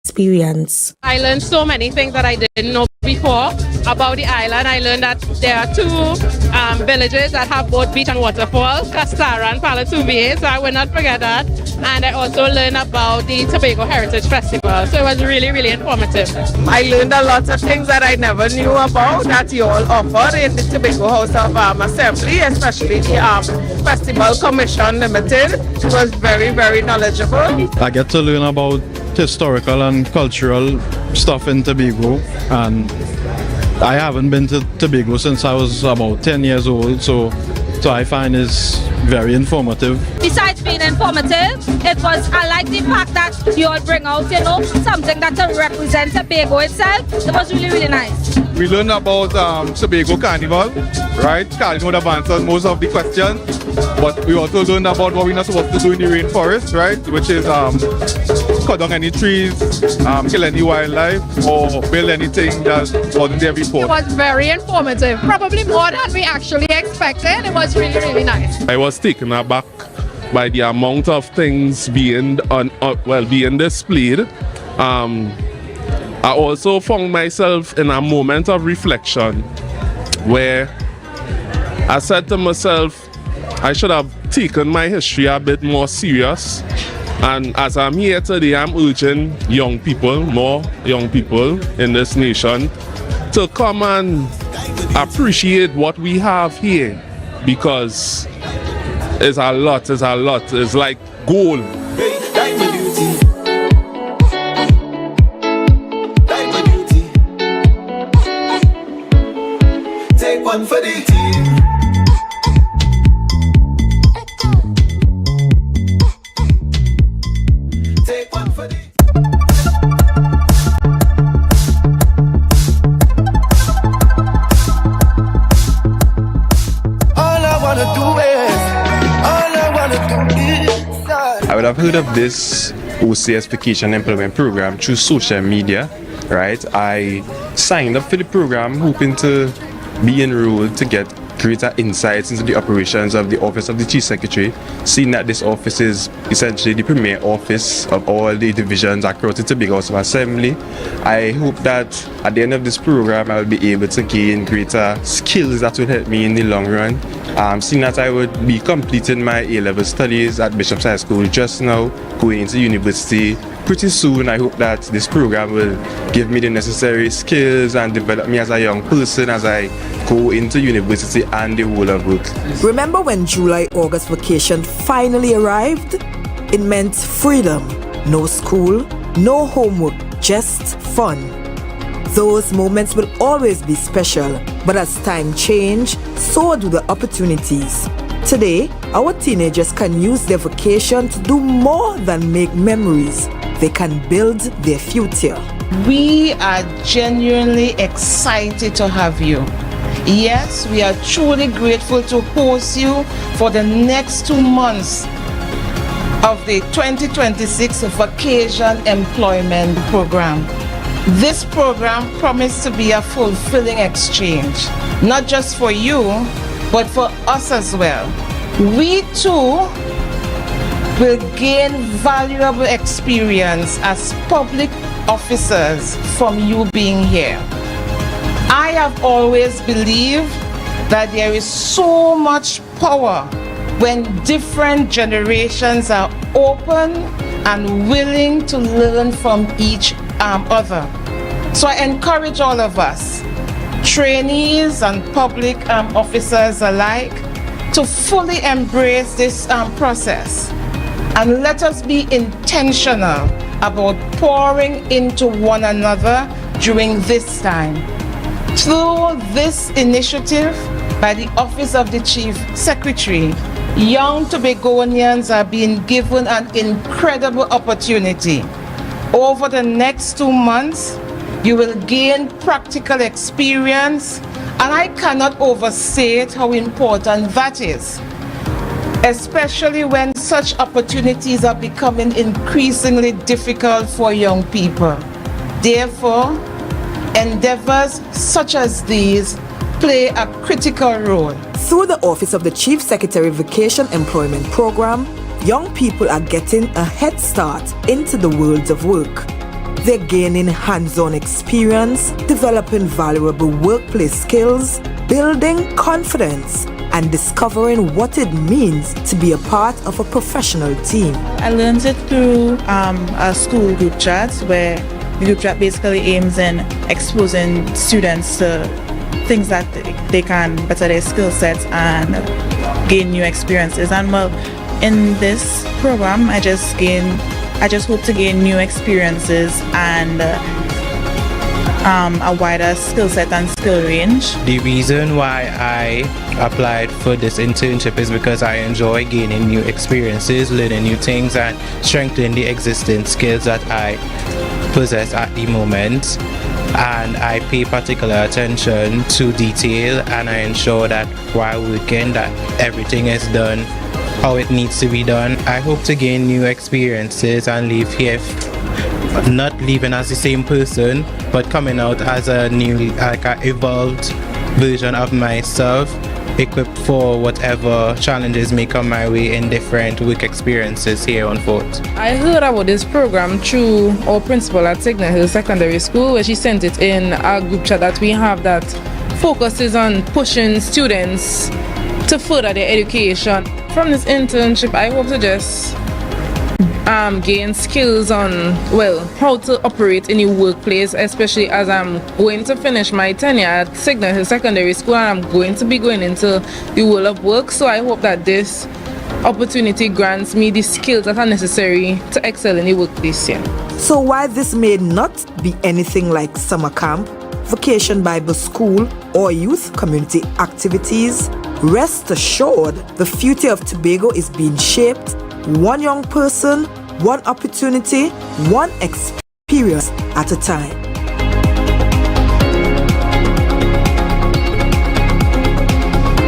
[SPEAKER 21] experience.
[SPEAKER 23] I learned so many things that I didn't know before about the island. I learned that there are two villages that have both beach and waterfalls, Castara and Palatubie, so I will not forget that. And I also learned about the Tobago Heritage Festival, so it was really, really informative.
[SPEAKER 16] I learned a lot of things that I never knew about that you all offer in the Tobago House of Assembly, especially the Festival Commission Limited. It was very, very knowledgeable.
[SPEAKER 24] I get to learn about historical and cultural stuff in Tobago, and I haven't been to Tobago since I was about 10 years old, so I find it's very informative.
[SPEAKER 25] Besides being informative, I like the fact that you all bring out, something that represents Tobago itself. It was really, really nice.
[SPEAKER 24] We learned about Tobago Carnival, right? Carnival would have answered most of the questions, but we also learned about what we're not supposed to do in the rainforest, right? Which is cut down any trees, kill any wildlife, or build anything that wasn't there before.
[SPEAKER 23] It was very informative, probably more than we actually expected. It was really, really nice.
[SPEAKER 20] I was taken aback by the amount of things being displayed. I also found myself in a moment of reflection where I said to myself, I should have taken my history a bit more serious. And as I'm here today, I'm urging more young people in this nation to come and appreciate what we have here, because it's a lot. It's like gold.
[SPEAKER 13] Take one for the team.
[SPEAKER 24] I've heard of this OCS Vacation Employment Program through social media, right? I signed up for the program hoping to be enrolled to get greater insights into the operations of the Office of the Chief Secretary, seeing that this office is essentially the premier office of all the divisions across the Tobago House of Assembly. I hope that at the end of this program I'll be able to gain greater skills that will help me in the long run. Seeing that I would be completing my A-level studies at Bishop's High School just now, going into university pretty soon. I hope that this program will give me the necessary skills and develop me as a young person as I go into university and the world of work.
[SPEAKER 1] Remember when July-August vacation finally arrived? It meant freedom. No school, no homework, just fun. Those moments will always be special, but as time changes, so do the opportunities. Today, our teenagers can use their vacation to do more than make memories. They can build their future.
[SPEAKER 7] We are genuinely excited to have you. Yes, we are truly grateful to host you for the next 2 months of the 2026 Vacation Employment Program. This program promised to be a fulfilling exchange, not just for you, but for us as well. We too will gain valuable experience as public officers from you being here. I have always believed that there is so much power when different generations are open and willing to learn from each other. So I encourage all of us, trainees and public officers alike, to fully embrace this process. And let us be intentional about pouring into one another during this time. Through this initiative by the Office of the Chief Secretary, young Tobagonians are being given an incredible opportunity. Over the next 2 months, you will gain practical experience, and I cannot overstate how important that is, especially when such opportunities are becoming increasingly difficult for young people. Therefore, endeavors such as these play a critical role.
[SPEAKER 1] Through the Office of the Chief Secretary Vacation Employment Program, young people are getting a head start into the world of work. They're gaining hands-on experience, developing valuable workplace skills, building confidence, and discovering what it means to be a part of a professional team.
[SPEAKER 11] I learned it through a school group chat, where the group chat basically aims in exposing students to things that they can better their skill sets and gain new experiences. And well, in this program, I just hope to gain new experiences and a wider skill set and skill range.
[SPEAKER 12] The reason why I applied for this internship is because I enjoy gaining new experiences, learning new things, and strengthening the existing skills that I possess at the moment. And I pay particular attention to detail, and I ensure that while working that everything is done how it needs to be done. I hope to gain new experiences and leave here not leaving as the same person, but coming out as a new, like an evolved version of myself, equipped for whatever challenges may come my way in different work experiences here on Fort.
[SPEAKER 15] I heard about this program through our principal at Signal Hill Secondary School, where she sent it in a group chat that we have that focuses on pushing students to further their education. From this internship, I hope to just gain skills on, well, how to operate in the workplace, especially as I'm going to finish my tenure at Signal Hill Secondary School, and I'm going to be going into the world of work. So I hope that this opportunity grants me the skills that are necessary to excel in the workplace here.
[SPEAKER 1] So while this may not be anything like summer camp, vacation Bible school, or youth community activities, rest assured the future of Tobago is being shaped one young person, one opportunity, one experience at a time.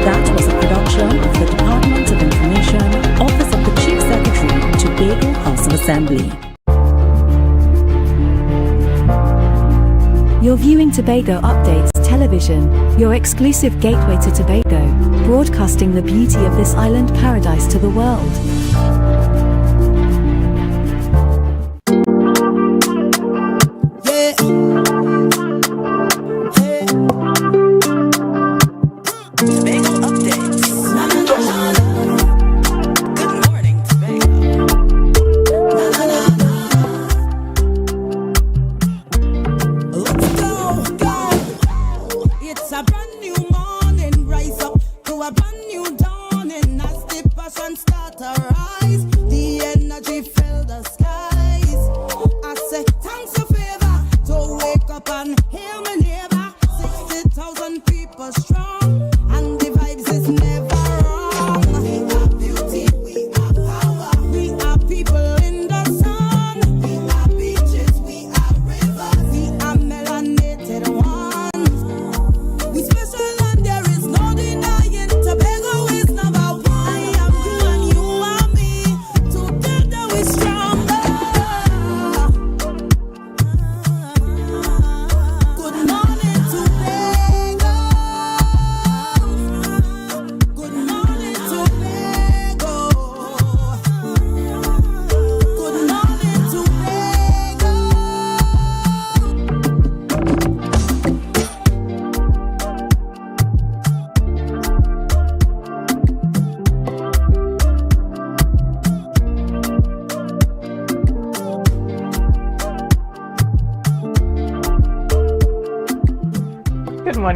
[SPEAKER 21] That was a production of the Department of Information, Office of the Chief Secretary, Tobago Assembly. You're viewing Tobago Updates Television, your exclusive gateway to Tobago, broadcasting the beauty of this island paradise to the world.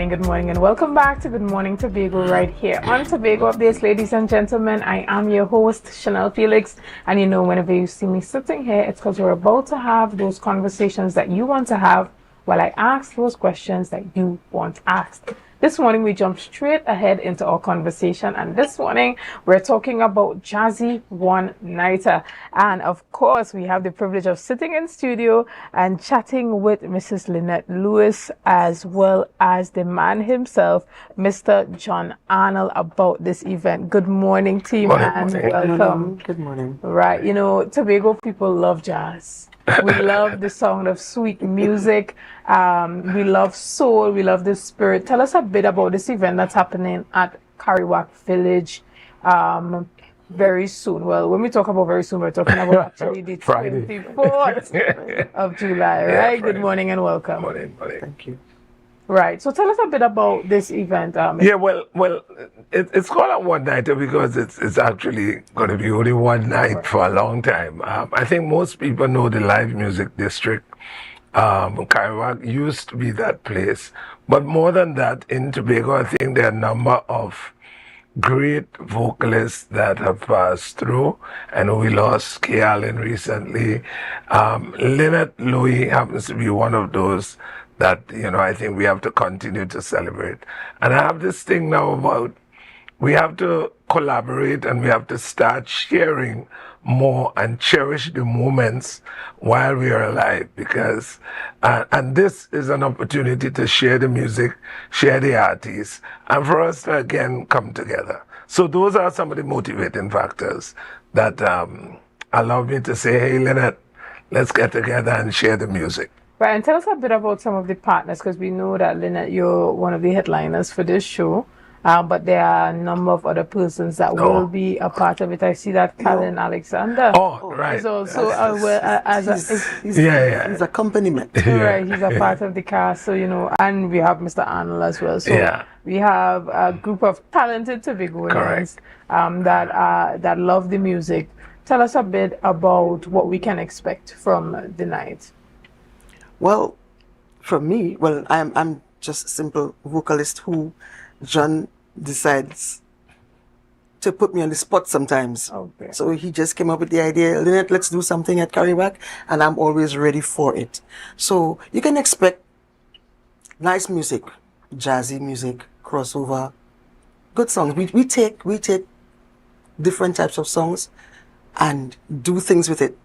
[SPEAKER 2] Good morning, and welcome back to Good Morning Tobago right here on Tobago Updates, ladies and gentlemen. I am your host, Chanel Felix, and you know, whenever you see me sitting here, it's because we're about to have those conversations that you want to have while I ask those questions that you want asked. This morning, we jump straight ahead into our conversation, and this morning, we're talking about Jazzy One Nighter. And of course, we have the privilege of sitting in studio and chatting with Mrs. Lynette Lewis, as well as the man himself, Mr. John Arnold, about this event. Good morning, team, and welcome.
[SPEAKER 4] Good morning.
[SPEAKER 2] Right, you know, Tobago people love jazz. We love the sound of sweet music. We love soul. We love the spirit. Tell us a bit about this event that's happening at Carriwack Village very soon. Well, when we talk about very soon, we're talking about actually the 24th of July, right? Good morning and welcome.
[SPEAKER 4] Morning. Thank you.
[SPEAKER 2] Right. So tell us a bit about this event.
[SPEAKER 4] It's called a one-nighter because it's actually going to be only one night for a long time. I think most people know the live music district. Carriwack used to be that place. But more than that, in Tobago, I think there are a number of great vocalists that have passed through. And we lost Kay Allen recently. Lynette Louis happens to be one of those that, you know, I think we have to continue to celebrate. And I have this thing now about we have to collaborate and we have to start sharing more and cherish the moments while we are alive, because and this is an opportunity to share the music, share the artists, and for us to again come together. So those are some of the motivating factors that allow me to say, hey, Lynette, let's get together and share the music.
[SPEAKER 2] Right, and tell us a bit about some of the partners, because we know that, Lynette, you're one of the headliners for this show, but there are a number of other persons that will be a part of it. I see that Calvin Alexander is also
[SPEAKER 4] he's a accompaniment.
[SPEAKER 2] Right, he's a part of the cast, so, you know, and we have Mr. Arnold as well. So we have a group of talented Tobagoans that love the music. Tell us a bit about what we can expect from the night.
[SPEAKER 4] Well, for me, I'm just a simple vocalist who John decides to put me on the spot sometimes.
[SPEAKER 2] Okay.
[SPEAKER 4] So he just came up with the idea, Lynette, let's do something at Carriwack, and I'm always ready for it. So you can expect nice music, jazzy music, crossover, good songs. We take different types of songs and do things with it.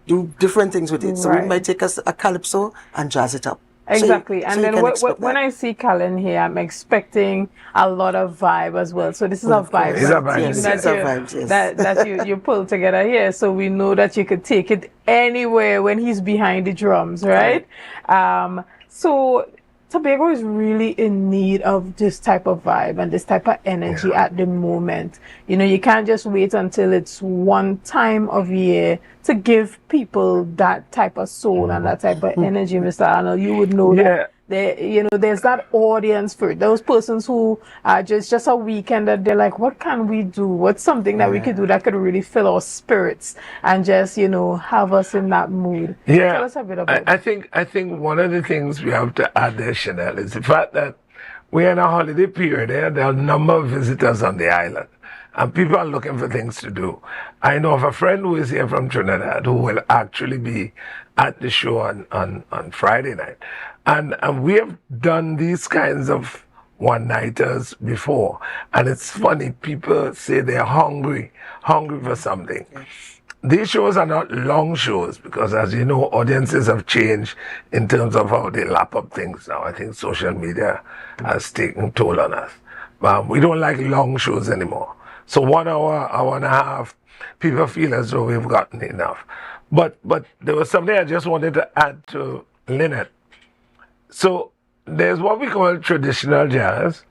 [SPEAKER 4] Do different things with it. So we might take us a calypso and jazz it up.
[SPEAKER 2] Exactly. And
[SPEAKER 5] so you
[SPEAKER 2] then
[SPEAKER 5] can expect
[SPEAKER 2] when
[SPEAKER 5] that.
[SPEAKER 2] I see Callan here, I'm expecting a lot of vibe as well. So this is a vibe
[SPEAKER 5] It's a vibe,
[SPEAKER 2] team
[SPEAKER 5] yes.
[SPEAKER 2] that
[SPEAKER 5] It's a
[SPEAKER 2] you
[SPEAKER 5] vibe, yes.
[SPEAKER 2] that you pull together here. So we know that you could take it anywhere when he's behind the drums, right? So Tobago is really in need of this type of vibe and this type of energy at the moment. You know, you can't just wait until it's one time of year to give people that type of soul and that type of energy, Mr. Arnold. You would know that there's that audience for those persons who are just a weekend that they're like, what can we do? What's something that we could do that could really fill our spirits and just, have us in that mood?
[SPEAKER 4] Yeah,
[SPEAKER 2] Tell us a bit about
[SPEAKER 4] I think one of the things we have to add there, Chanel, is the fact that we're in a holiday period. There are a number of visitors on the island, and people are looking for things to do. I know of a friend who is here from Trinidad who will actually be at the show on Friday night. And we have done these kinds of one-nighters before. And it's funny, people say they're hungry for something. These shows are not long shows because, as you know, audiences have changed in terms of how they lap up things now. I think social media has taken toll on us. We don't like long shows anymore. So 1 hour, hour and a half, people feel as though we've gotten enough. But there was something I just wanted to add to Lynette. So there's what we call traditional jazz.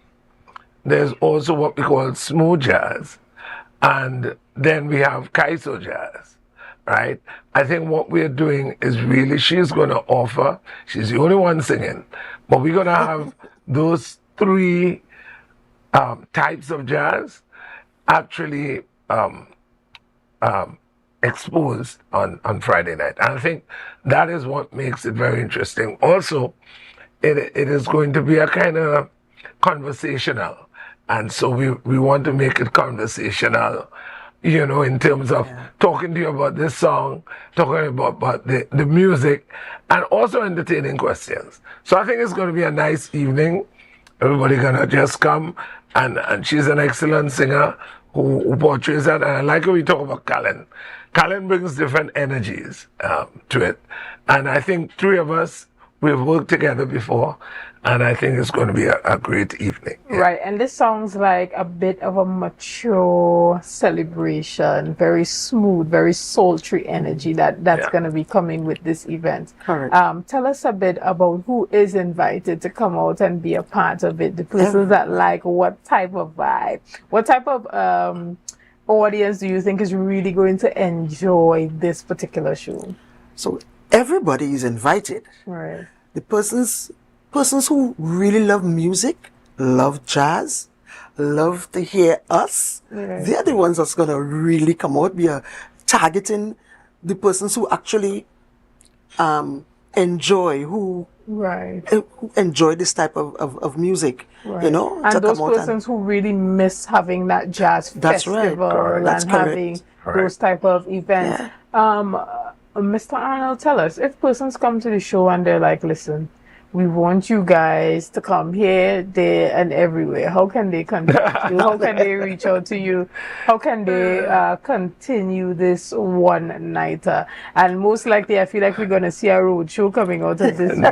[SPEAKER 4] There's also what we call smooth jazz. And then we have Kaiso jazz, right? I think what we're doing is really, she's going to offer, she's the only one singing, but we're going to have those three types of jazz actually exposed on Friday night. And I think that is what makes it very interesting. Also, it is going to be a kind of conversational. And so we want to make it conversational, in terms of talking to you about this song, talking about the music, and also entertaining questions. So I think it's going to be a nice evening. Everybody going to just come, and she's an excellent singer who portrays that. And I like when we talk about Callan. Callan brings different energies to it. And I think three of us, we've worked together before, and I think it's going to be a great evening.
[SPEAKER 2] Right, and this sounds like a bit of a mature celebration, very smooth, very sultry energy that's going to be coming with this event.
[SPEAKER 5] Correct.
[SPEAKER 2] Tell us a bit about who is invited to come out and be a part of it, the persons that like what type of vibe, what type of audience do you think is really going to enjoy this particular show?
[SPEAKER 5] So everybody is invited.
[SPEAKER 2] Right.
[SPEAKER 5] The persons who really love music, love jazz, love to hear us, they're the ones that's going to really come out. We are targeting the persons who actually enjoy, who enjoy this type of music,
[SPEAKER 2] Right.
[SPEAKER 5] And
[SPEAKER 2] those persons who really miss having that jazz festival and having those type of events. Mr. Arnold, tell us, if persons come to the show and they're like, listen, we want you guys to come here, there, and everywhere. How can they contact you? How can they reach out to you? How can they continue this one-nighter? And most likely, I feel like we're going to see a road show coming out of this.
[SPEAKER 4] No.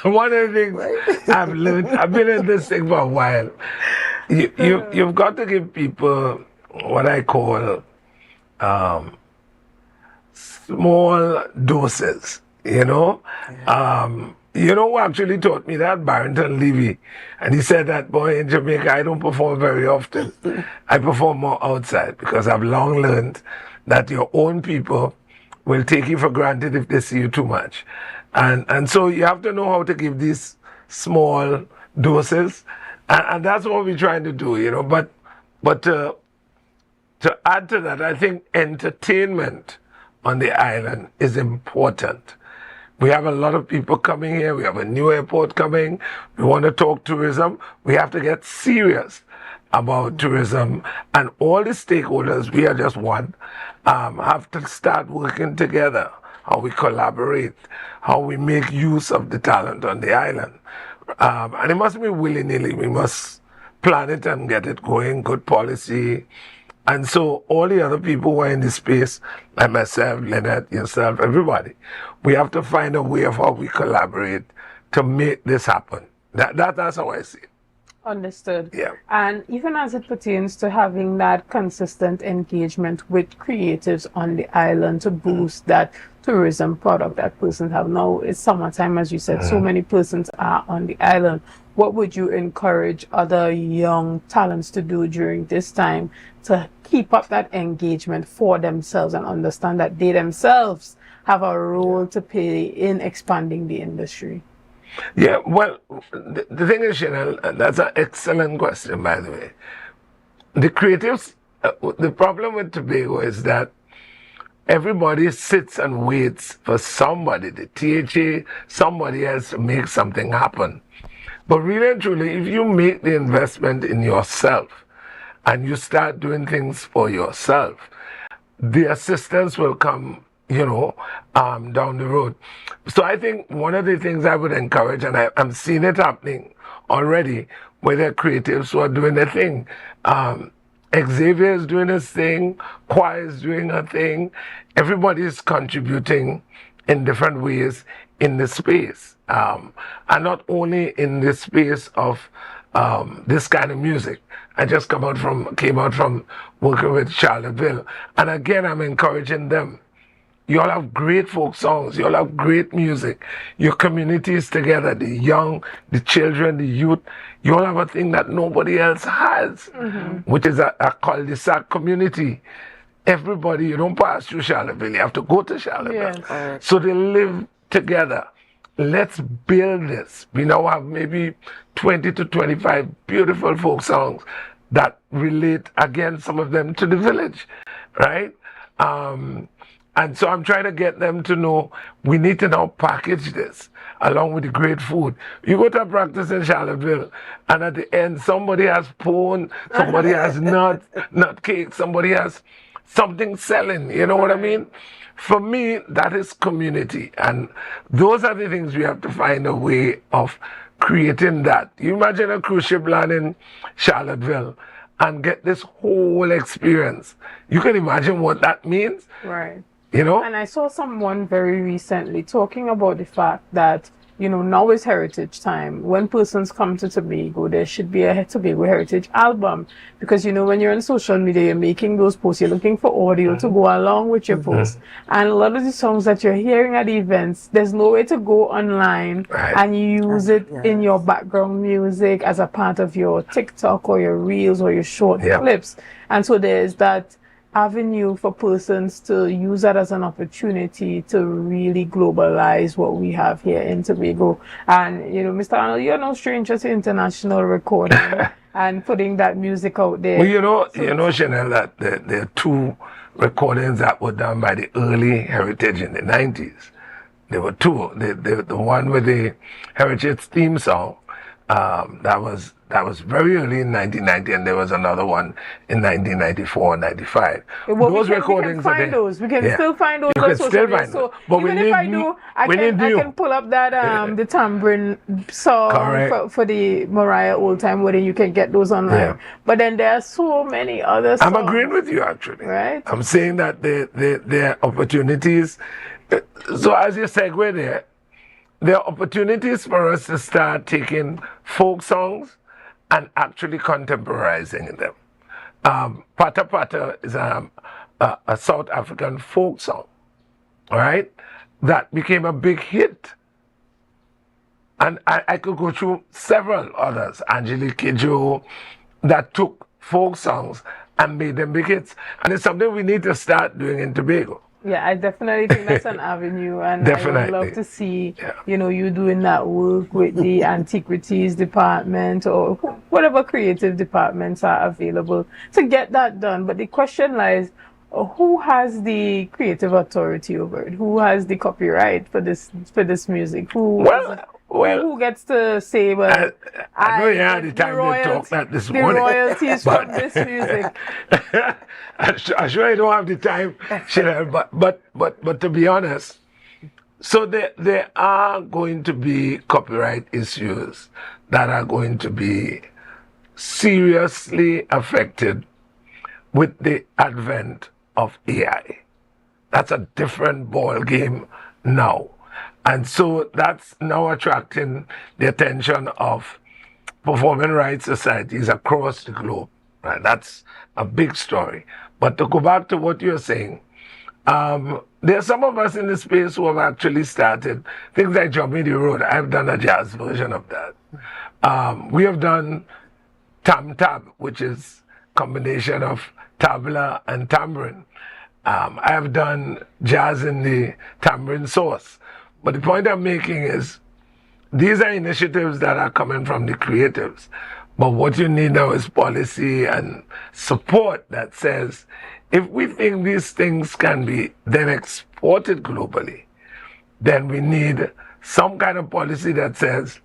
[SPEAKER 4] One of the things I've learned, I've been in this thing for a while. You've got to give people what I call small doses, who actually taught me that? Barrington Levy. And he said that, boy, in Jamaica, I don't perform very often. I perform more outside because I've long learned that your own people will take you for granted if they see you too much. And so you have to know how to give these small doses. And that's what we're trying to do, But to add to that, I think entertainment on the island is important. We have a lot of people coming here. We have a new airport coming. We want to talk tourism. We have to get serious about tourism. And all the stakeholders, we are just one, have to start working together. How we collaborate, how we make use of the talent on the island. And it must be willy-nilly. We must plan it and get it going, good policy, And so all the other people who are in the space, like myself, Leonard, yourself, everybody, we have to find a way of how we collaborate to make this happen. That's how I see it.
[SPEAKER 2] Understood.
[SPEAKER 4] Yeah.
[SPEAKER 2] And even as it pertains to having that consistent engagement with creatives on the island to boost that tourism product that persons have. Now it's summertime, as you said, so many persons are on the island. What would you encourage other young talents to do during this time to keep up that engagement for themselves and understand that they themselves have a role to play in expanding the industry?
[SPEAKER 4] Yeah, well, the thing is, Chanel, that's an excellent question, by the way. The creatives, the problem with Tobago is that everybody sits and waits for somebody, the THA, somebody else to make something happen. But really and truly, if you make the investment in yourself and you start doing things for yourself, the assistance will come, down the road. So I think one of the things I would encourage, and I'm seeing it happening already, where there are creatives who are doing their thing. Xavier is doing his thing, Choir is doing her thing. Everybody is contributing in different ways in the space. And not only in the space of this kind of music. I just came out from working with Charlottesville. And again, I'm encouraging them. You all have great folk songs. You all have great music. Your community is together. The young, the children, the youth. You all have a thing that nobody else has, which is a cul-de-sac community. Everybody, you don't pass through Charlottesville. You have to go to Charlottesville.
[SPEAKER 2] Yes.
[SPEAKER 4] So they live together. Let's build this. We now have maybe 20 to 25 beautiful folk songs that relate, again, some of them to the village, right? And so I'm trying to get them to know we need to now package this along with the great food. You go to a practice in Charlottesville, and at the end, somebody has pone, somebody has nut cake, somebody has something selling. You know what I mean? For me, that is community. And those are the things we have to find a way of creating that. You imagine a cruise ship land in Charlottesville and get this whole experience. You can imagine what that means.
[SPEAKER 2] Right.
[SPEAKER 4] And
[SPEAKER 2] I saw someone very recently talking about the fact that, now is heritage time. When persons come to Tobago, there should be a Tobago Heritage album. Because, when you're on social media, you're making those posts, you're looking for audio to go along with your posts. And a lot of the songs that you're hearing at events, there's no way to go online and use it in your background music as a part of your TikTok or your reels or your short clips. And so there's that avenue for persons to use that as an opportunity to really globalize what we have here in Tobago. And, Mr. Arnold, you're no stranger to international recording and putting that music out there.
[SPEAKER 4] Well, Chanel, that there are two recordings that were done by the early Heritage in the 90s. There were two. The one with the Heritage theme song, that was very early in 1990, and there was another one in 1994 and 95.
[SPEAKER 2] Those recordings we can find those. We can still find those on social media. So
[SPEAKER 4] but
[SPEAKER 2] even if I do, I can pull up that the tambourine song for the Mariah Old Time Wedding. You can get those online. Yeah. But then there are so many other songs.
[SPEAKER 4] I'm agreeing with you, actually.
[SPEAKER 2] Right.
[SPEAKER 4] I'm saying that there are opportunities. So as you segue there are opportunities for us to start taking folk songs and actually contemporizing them. Pata Pata is a South African folk song, all right, that became a big hit. And I could go through several others, Angelique Kidjo, that took folk songs and made them big hits. And it's something we need to start doing in Tobago.
[SPEAKER 2] Yeah, I definitely think that's an avenue, and I would love to see, you doing that work with the antiquities department or whatever creative departments are available to get that done. But the question lies, who has the creative authority over it? Who has the copyright for this music? Who gets to say,
[SPEAKER 4] I know you had the time to talk that this morning.
[SPEAKER 2] The royalties from this music.
[SPEAKER 4] I'm sure I don't have the time, but to be honest, so there are going to be copyright issues that are going to be seriously affected with the advent of AI. That's a different ball game now. And so that's now attracting the attention of performing rights societies across the globe. Right? That's a big story. But to go back to what you're saying, there are some of us in the space who have actually started things like Jumping the Road. I've done a jazz version of that. We have done Tam Tam, which is a combination of tabla and tambourine. I have done jazz in the tambourine source. But the point I'm making is these are initiatives that are coming from the creatives. But what you need now is policy and support that says, if we think these things can be then exported globally, then we need some kind of policy that says,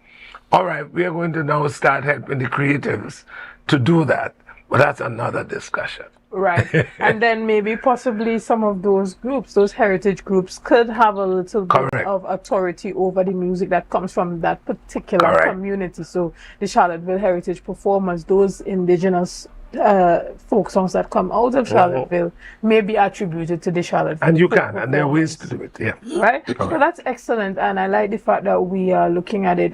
[SPEAKER 4] all right, we are going to now start helping the creatives to do that. But that's another discussion.
[SPEAKER 2] Right. And then maybe possibly some of those groups, those heritage groups, could have a little bit of authority over the music that comes from that particular community. So the Charlottesville Heritage Performers, those indigenous folk songs that come out of Charlottesville may be attributed to the Charlottesville.
[SPEAKER 4] And you can, and there are ways to do it, yeah.
[SPEAKER 2] Right? So that's excellent, and I like the fact that we are looking at it,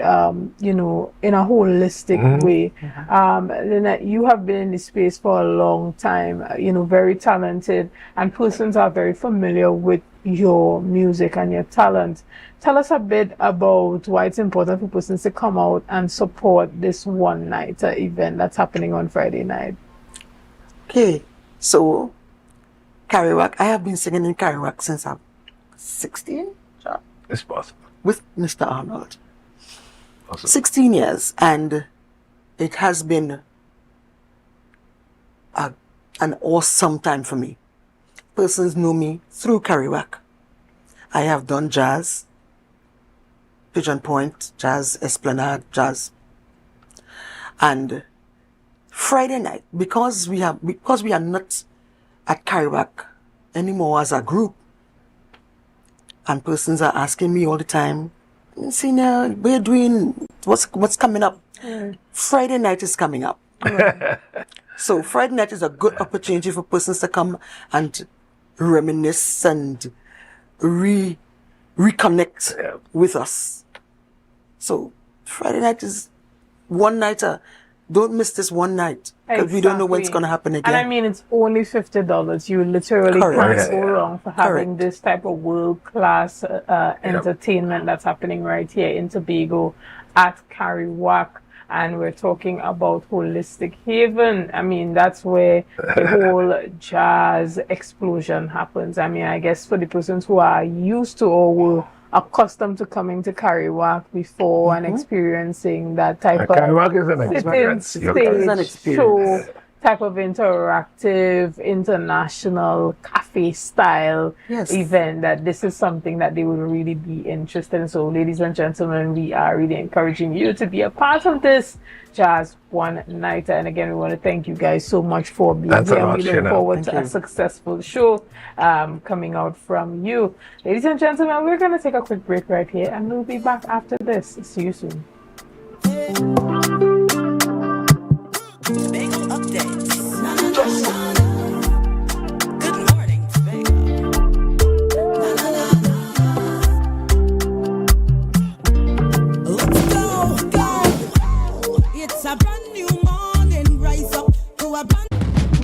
[SPEAKER 2] you know, in a holistic way. Lynette, you have been in this space for a long time, you know, very talented, and persons are very familiar with your music and your talent. Tell us a bit about why it's important for persons to come out and support this one-night event that's happening on Friday night.
[SPEAKER 5] Okay, so Carriwack, I have been singing in Carriwack since I'm 16.
[SPEAKER 4] It's possible.
[SPEAKER 5] With Mr. Arnold. 16 years, and it has been an awesome time for me. Persons know me through Carriwack. I have done jazz, Pigeon Point, jazz, Esplanade, jazz. And Friday night, because we are not at Carriwack anymore as a group, and persons are asking me all the time, Senior, we're doing, what's coming up? Friday night is coming up. So Friday night is a good opportunity for persons to come and reminisce and reconnect with us. So Friday night is one nighter. Don't miss this one night, because we don't know when it's going to happen again.
[SPEAKER 2] And I mean, it's only $50. You literally can't go wrong for having this type of world-class entertainment that's happening right here in Tobago at Carriwack. And we're talking about Holistic Haven. I mean, that's where the whole jazz explosion happens. I mean, I guess for the persons who are used to or were accustomed to coming to Carriwack before and experiencing that type of
[SPEAKER 4] Carriwack is an experience.
[SPEAKER 2] Stage show, type of interactive, international cafe style event, that this is something that they would really be interested in. So ladies and gentlemen, we are really encouraging you to be a part of this jazz one nighter. And again, we want to thank you guys so much for being here. We look forward to a successful show coming out from you. Ladies and gentlemen, we're going to take a quick break right here, and we'll be back after this. See you soon.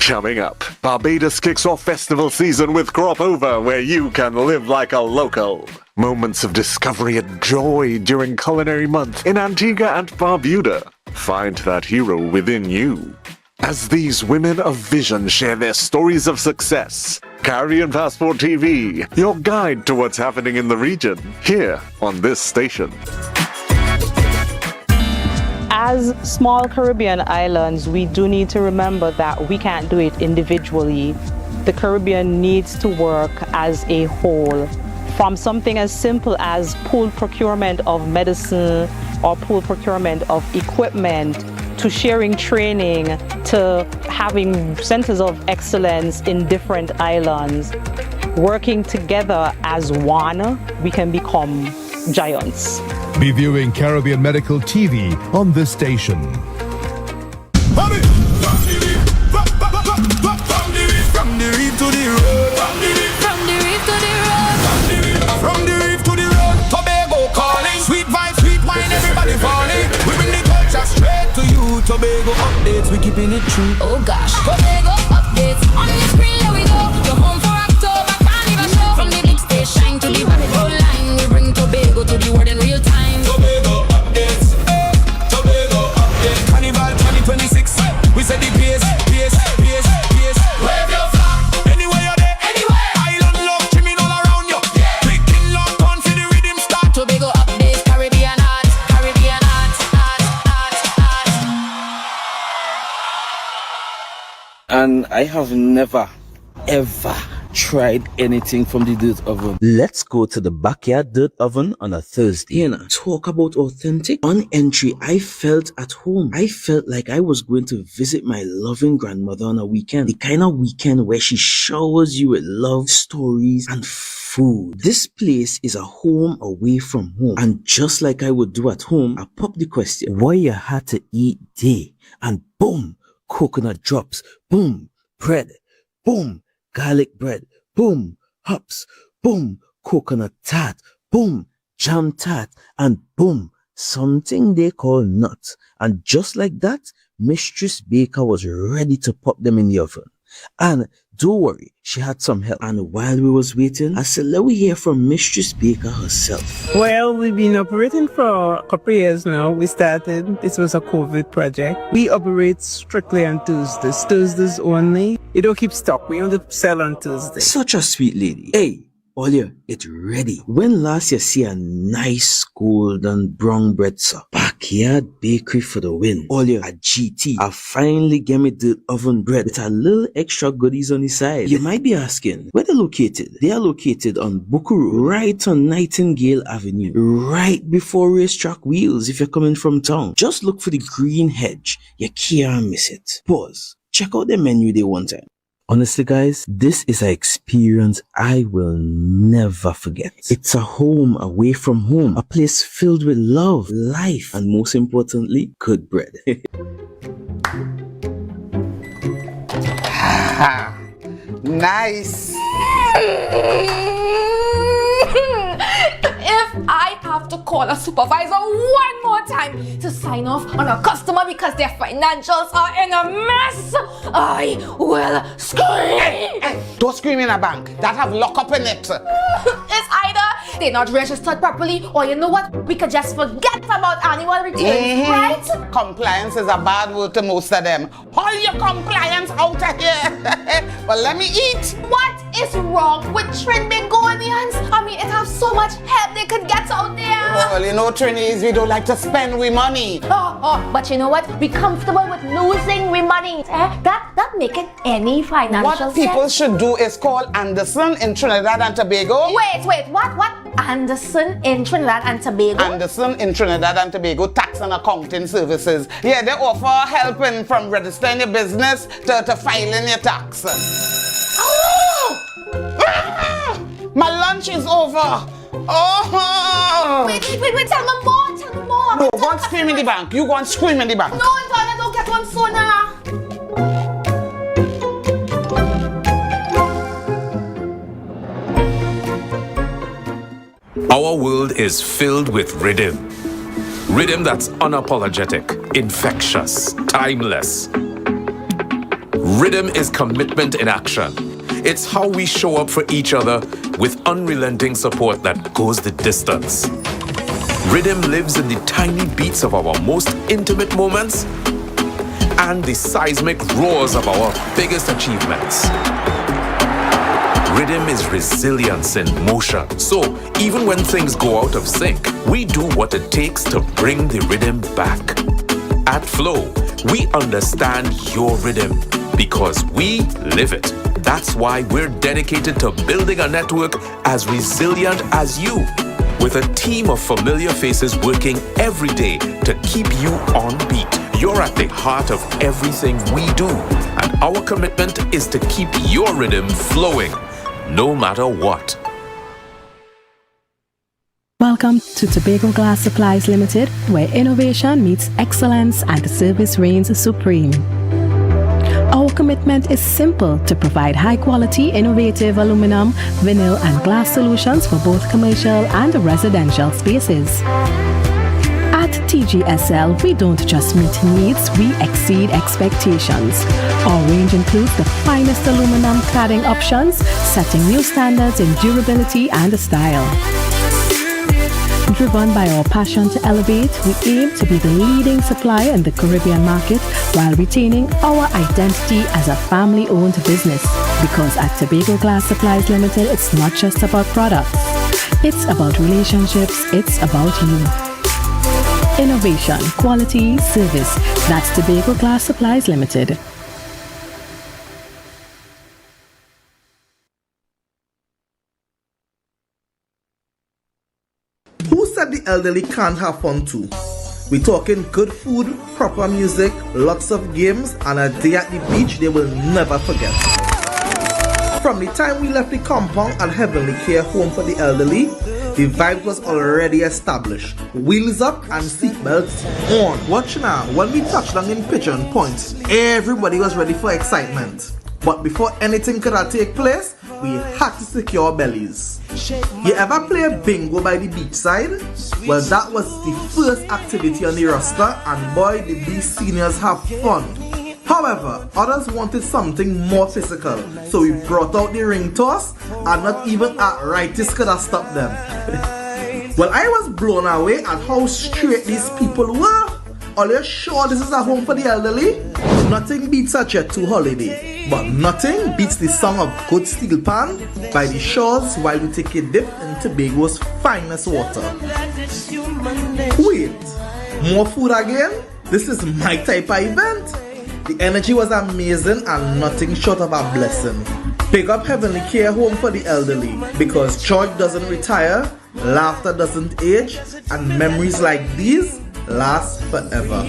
[SPEAKER 6] Coming up, Barbados kicks off festival season with Crop Over, where you can live like a local. Moments of discovery and joy during Culinary Month in Antigua and Barbuda. Find that hero within you. As these women of vision share their stories of success, Caribbean Passport TV, your guide to what's happening in the region, here on this station.
[SPEAKER 8] As small Caribbean islands, we do need to remember that we can't do it individually. The Caribbean needs to work as a whole. From something as simple as pooled procurement of medicine or pooled procurement of equipment, to sharing training, to having centers of excellence in different islands. Working together as one, we can become giants.
[SPEAKER 9] Be viewing Caribbean Medical TV on this station.
[SPEAKER 13] From the keeping it true. Oh gosh, Tobago updates on the screen. Here we go. You're home for October, carnival show. From the big stage shine to the Barrio line, we bring Tobago to the world in real time. Tobago updates. Tobago updates. Carnival 2026. We said the pace. Wave your flag anywhere you're there. Anywhere. Island love trimming all around you. Yeah. Clicking lock on for the rhythm start. Tobago updates. Caribbean art.
[SPEAKER 3] And I have never, ever tried anything from the dirt oven. Let's go to the backyard dirt oven on a Thursday. And talk about authentic. On entry, I felt at home. I felt like I was going to visit my loving grandmother on a weekend. The kind of weekend where she showers you with love, stories, and food. This place is a home away from home. And just like I would do at home, I pop the question, what you had to eat day? And boom, coconut drops, boom, bread, boom, garlic bread, boom, hops, boom, coconut tart, boom, jam tart, and boom, something they call nuts. And just like that, Mistress Baker was ready to pop them in the oven. And don't worry, she had some help. And while we was waiting, I said, let me hear from Mistress Baker herself.
[SPEAKER 10] Well, we've been operating for a couple of years now. We started, this was a COVID project. We operate strictly on Tuesdays only. You don't keep stock, we only sell on Tuesdays.
[SPEAKER 3] Such a sweet lady. Hey, Olia, it's ready. When last you see a nice golden brown bread, sir? Backyard bakery for the win. Olia, a GT. I finally get me the oven bread with a little extra goodies on the side. You might be asking, where they're located? They are located on Bukuru, right on Nightingale Avenue, right before Racetrack Wheels if you're coming from town. Just look for the green hedge. You can't miss it. Pause. Check out the menu day one time. Honestly, guys, this is an experience I will never forget. It's a home away from home, a place filled with love, life, and most importantly, good bread.
[SPEAKER 14] Nice.
[SPEAKER 25] If I have to call a supervisor one more time to sign off on a customer because their financials are in a mess, I will scream.
[SPEAKER 14] Hey, don't scream in a bank. That have lockup in it.
[SPEAKER 25] It's either they're not registered properly, or you know what? We could just forget about annual returns, right?
[SPEAKER 14] Compliance is a bad word to most of them. All your compliance out of here. But let me eat.
[SPEAKER 25] What is wrong with Trinbagonians? I mean, it has so much help they could get out there.
[SPEAKER 14] Well, you know, Trinis, we don't like to spend we money.
[SPEAKER 25] But you know what? Be comfortable with losing we money. That make it any financial
[SPEAKER 14] sense. What people should do is call Anderson in Trinidad and Tobago.
[SPEAKER 25] Wait, what? Anderson in Trinidad and Tobago?
[SPEAKER 14] Anderson in Trinidad and Tobago Tax and Accounting Services. Yeah, they offer helping from registering your business to filing your tax. My lunch is over.
[SPEAKER 25] Wait, tell me more.
[SPEAKER 14] No, go and scream in the bank. You go and scream in the bank.
[SPEAKER 25] No, Donna, don't get one sooner.
[SPEAKER 17] Our world is filled with rhythm. Rhythm that's unapologetic, infectious, timeless. Rhythm is commitment in action. It's how we show up for each other with unrelenting support that goes the distance. Rhythm lives in the tiny beats of our most intimate moments and the seismic roars of our biggest achievements. Rhythm is resilience in motion. So even when things go out of sync, we do what it takes to bring the rhythm back. At Flow, we understand your rhythm because we live it. That's why we're dedicated to building a network as resilient as you, with a team of familiar faces working every day to keep you on beat. You're at the heart of everything we do, and our commitment is to keep your rhythm flowing, no matter what.
[SPEAKER 21] Welcome to Tobago Glass Supplies Limited, where innovation meets excellence and the service reigns supreme. Our commitment is simple: to provide high-quality, innovative aluminum, vinyl, and glass solutions for both commercial and residential spaces. At At TGSL, we don't just meet needs, we exceed expectations. Our range includes the finest aluminum cladding options, setting new standards in durability and style. Driven by our passion to elevate, we aim to be the leading supplier in the Caribbean market while retaining our identity as a family-owned business. Because at Tobago Glass Supplies Limited, it's not just about products. It's about relationships, it's about you. Innovation, quality, service. That's Tobago Glass Supplies Limited.
[SPEAKER 16] Who said the elderly can't have fun too? We're talking good food, proper music, lots of games, and a day at the beach they will never forget. From the time we left the compound at Heavenly Care Home for the Elderly, the vibe was already established. Wheels up and seatbelts on. Watch now, when we touched down in Pigeon Point, everybody was ready for excitement. But before anything could take place, we had to secure bellies. You ever play a bingo by the beachside? Well, that was the first activity on the roster, and boy did these seniors have fun. However, others wanted something more physical, so we brought out the ring toss, and not even arthritis could have stopped them. Well, I was blown away at how straight these people were. Are you sure this is a home for the elderly? Nothing beats a Jet 2 holiday, but nothing beats the song of Good Steel Pan by the shores while we take a dip in Tobago's finest water. Wait, more food again? This is my type of event. The energy was amazing and nothing short of a blessing. Pick up Heavenly Care Home for the Elderly, because joy doesn't retire, laughter doesn't age, and memories like these last forever.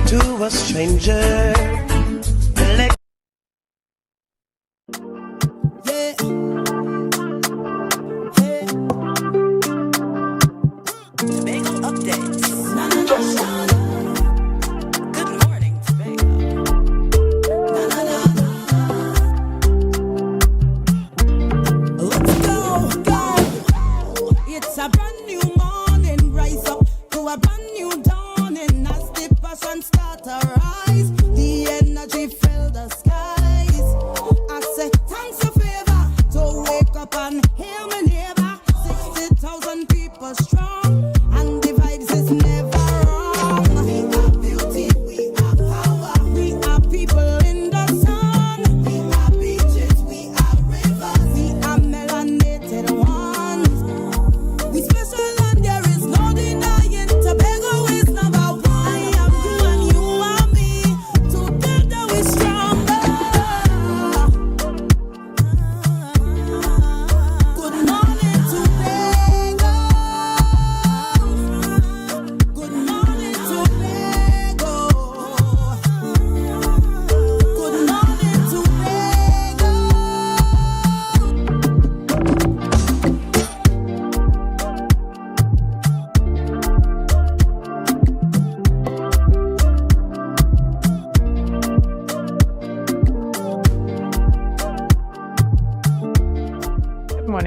[SPEAKER 18] To a stranger.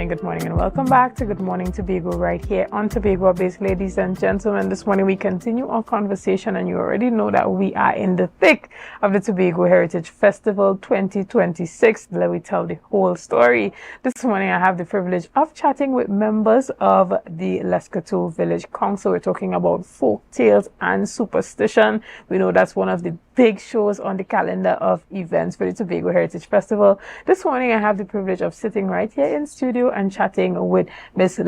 [SPEAKER 2] Good morning, and welcome back to Good Morning Tobago right here on Tobago Base. Ladies and gentlemen, this morning we continue our conversation, and you already know that we are in the thick of the Tobago Heritage Festival 2026. Let me tell the whole story. This morning I have the privilege of chatting with members of the Lescotho Village Council. We're talking about folk tales and superstition. We know that's one of the big shows on the calendar of events for the Tobago Heritage Festival. This morning I have the privilege of sitting right here in studio and chatting with Miss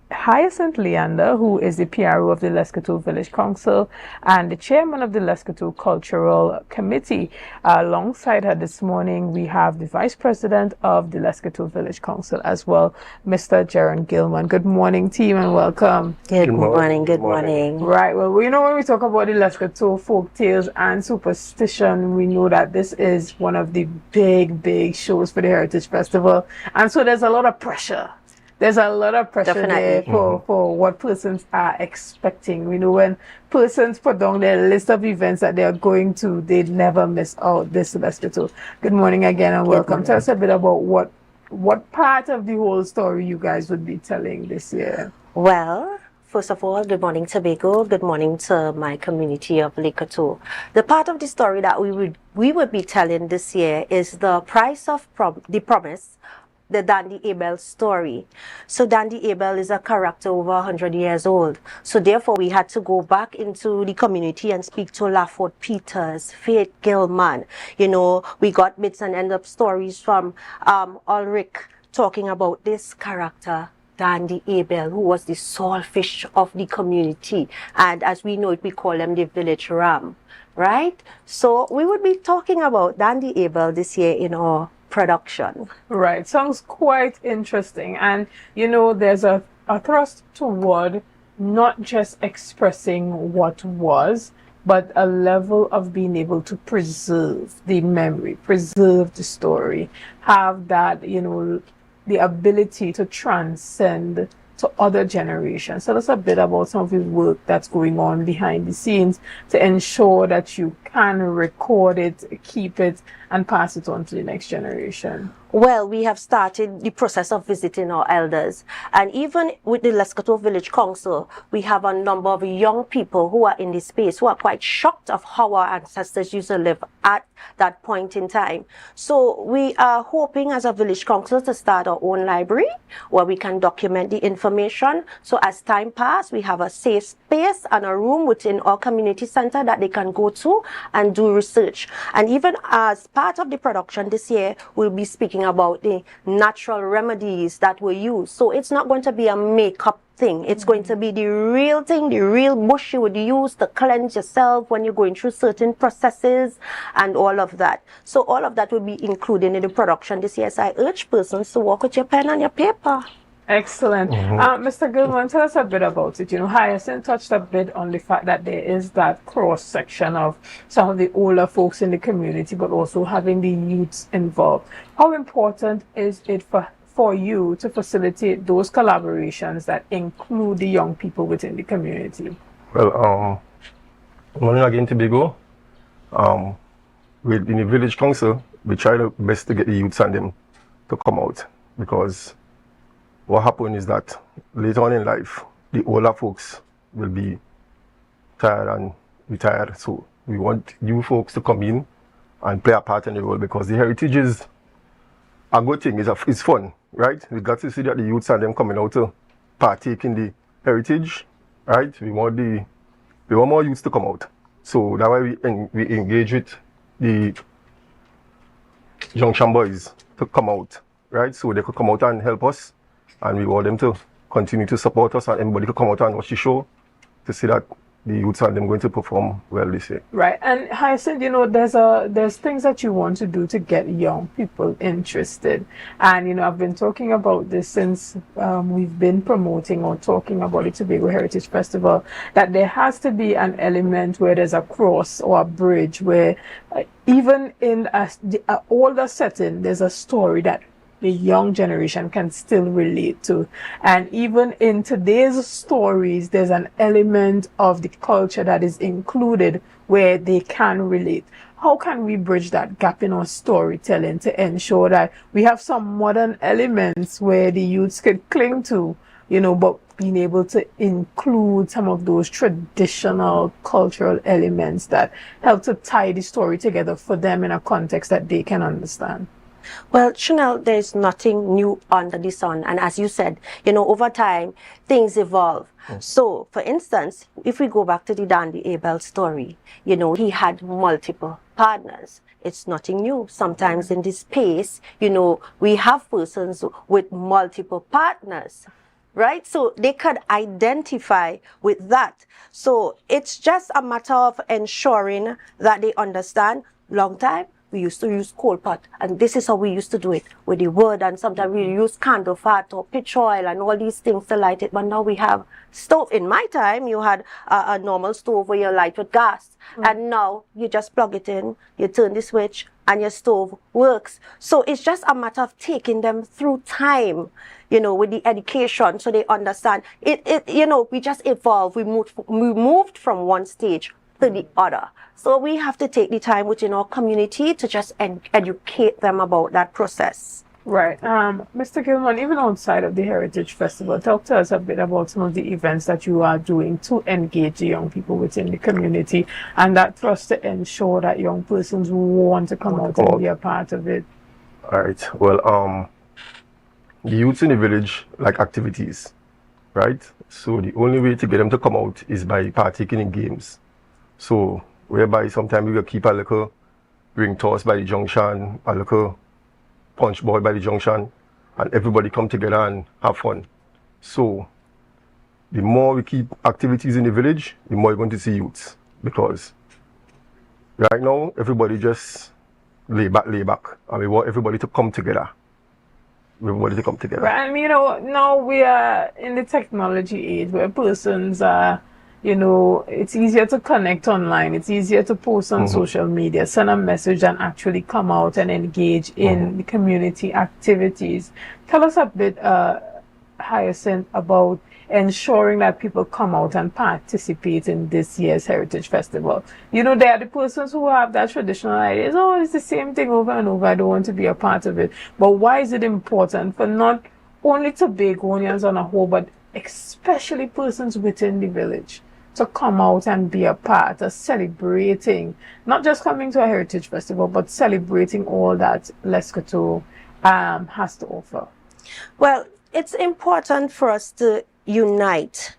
[SPEAKER 2] Hyacinth Leander, who is the PRO of the Lescotho Village Council and the chairman of the Lescotho Cultural Committee. Alongside her this morning, we have the vice president of the Lescotho Village Council as well, Mr. Jaron Gilman. Good morning, team, and welcome.
[SPEAKER 19] Good morning. Good morning.
[SPEAKER 2] Right. Well, we know when we talk about the Lescotho folk tales and superstition, we know that this is one of the big shows for the Heritage Festival, and so there's a lot of pressure. There's a lot of pressure there for what persons are expecting. We know when persons put down their list of events that they are going to, they never miss out this Lescotho. Good morning again and welcome. Tell us a bit about what part of the whole story you guys would be telling this year.
[SPEAKER 19] Well, first of all, good morning, Tobago. Good morning to my community of Likoto. The part of the story that we would be telling this year is the price of the promise, the Dandy Abel story. So Dandy Abel is a character over 100 years old. So therefore we had to go back into the community and speak to Laford Peters, Faith Gilman. You know, we got bits and end up stories from Ulrich talking about this character, Dandy Abel, who was the soulfish of the community. And as we know it, we call him the village ram, right? So we would be talking about Dandy Abel this year in our production.
[SPEAKER 2] Right, sounds quite interesting. And you know, there's a thrust toward not just expressing what was, but a level of being able to preserve the memory, preserve the story, have that, you know, the ability to transcend to other generations. So that's a bit about some of the work that's going on behind the scenes to ensure that you can record it, keep it, and pass it on to the next generation.
[SPEAKER 19] Well, we have started the process of visiting our elders. And even with the Lescotho Village Council, we have a number of young people who are in this space who are quite shocked of how our ancestors used to live at that point in time. So we are hoping as a village council to start our own library where we can document the information. So as time passes, we have a safe space and a room within our community center that they can go to and do research. And even as part of the production this year, we'll be speaking about the natural remedies that were used. So it's not going to be a makeup thing. It's going to be the real thing, the real bush you would use to cleanse yourself when you're going through certain processes and all of that. So all of that will be included in the production this year. So I urge persons to work with your pen and your paper.
[SPEAKER 2] Excellent. Mr. Gilman, tell us a bit about it. You know, Hyacinth touched a bit on the fact that there is that cross-section of some of the older folks in the community, but also having the youths involved. How important is it for you to facilitate those collaborations that include the young people within the community?
[SPEAKER 7] Well, morning again, Tobago. In the village council, we try the best to get the youths and them to come out, because what happens is that later on in life, the older folks will be tired and retired. So we want you folks to come in and play a part in the role, because the heritage is a good thing. It's fun, right? We got to see that the youths and them coming out to partake in the heritage, right? We want more youths to come out. So that's why we engage with the Junction boys to come out, right? So they could come out and help us. And we want them to continue to support us, and everybody could come out and watch the show to see that the youths and them going to perform well this year.
[SPEAKER 2] Right. And Hyacinth, you know, there's things that you want to do to get young people interested. And, you know, I've been talking about this since we've been promoting or talking about the Tobago Heritage Festival, that there has to be an element where there's a cross or a bridge where even in an older setting, there's a story that the young generation can still relate to. And even in today's stories, there's an element of the culture that is included where they can relate. How can we bridge that gap in our storytelling to ensure that we have some modern elements where the youths could cling to, you know, but being able to include some of those traditional cultural elements that help to tie the story together for them in a context that they can understand?
[SPEAKER 19] Well, Chanel, there's nothing new under the sun. And as you said, you know, over time, things evolve. So, for instance, if we go back to the Dandy Abel story, you know, he had multiple partners. It's nothing new. Sometimes in this space, you know, we have persons with multiple partners, right? So they could identify with that. So it's just a matter of ensuring that they understand. Long time, we used to use coal pot, and this is how we used to do it with the wood, and sometimes we use candle fat or pitch oil and all these things to light it. But now we have stove. In my time, you had a normal stove where you light with gas, and now you just plug it in, you turn the switch, and your stove works. So it's just a matter of taking them through time, you know, with the education, so they understand. You know, we just evolved. We moved from one stage to the other. So we have to take the time within our community to just educate them about that process.
[SPEAKER 2] Right. Mr. Gilman, even outside of the Heritage Festival, talk to us a bit about some of the events that you are doing to engage the young people within the community and that for us to ensure that young persons want to come out and be a part of it.
[SPEAKER 7] All right. Well, the youths in the village like activities, right? So the only way to get them to come out is by partaking in games. So whereby sometimes we will keep a little ring toss by the junction, a little punch ball by the junction, and everybody come together and have fun. So the more we keep activities in the village, the more you're going to see youths. Because right now, everybody just lay back, and we want everybody to come together. Everybody to come together.
[SPEAKER 2] Right, and now we are in the technology age where persons are, it's easier to connect online. It's easier to post on social media, send a message and actually come out and engage in the community activities. Tell us a bit, Hyacinth, about ensuring that people come out and participate in this year's Heritage Festival. They are the persons who have that traditional ideas. Oh, it's the same thing over and over. I don't want to be a part of it. But why is it important for not only Tobagonians on a whole, but especially persons within the village to come out and be a part of celebrating, not just coming to a Heritage Festival, but celebrating all that Lescotho has to offer?
[SPEAKER 19] Well, it's important for us to unite,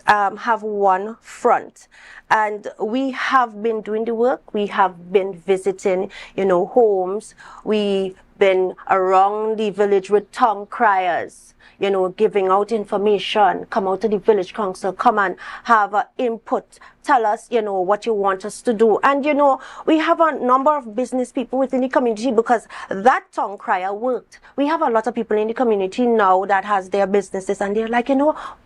[SPEAKER 19] have one front. And we have been doing the work. We have been visiting, homes. We've been around the village with tongue criers, giving out information. Come out to the village council, come and have input. Tell us, what you want us to do. And, we have a number of business people within the community because that tongue crier worked. We have a lot of people in the community now that has their businesses and they're like,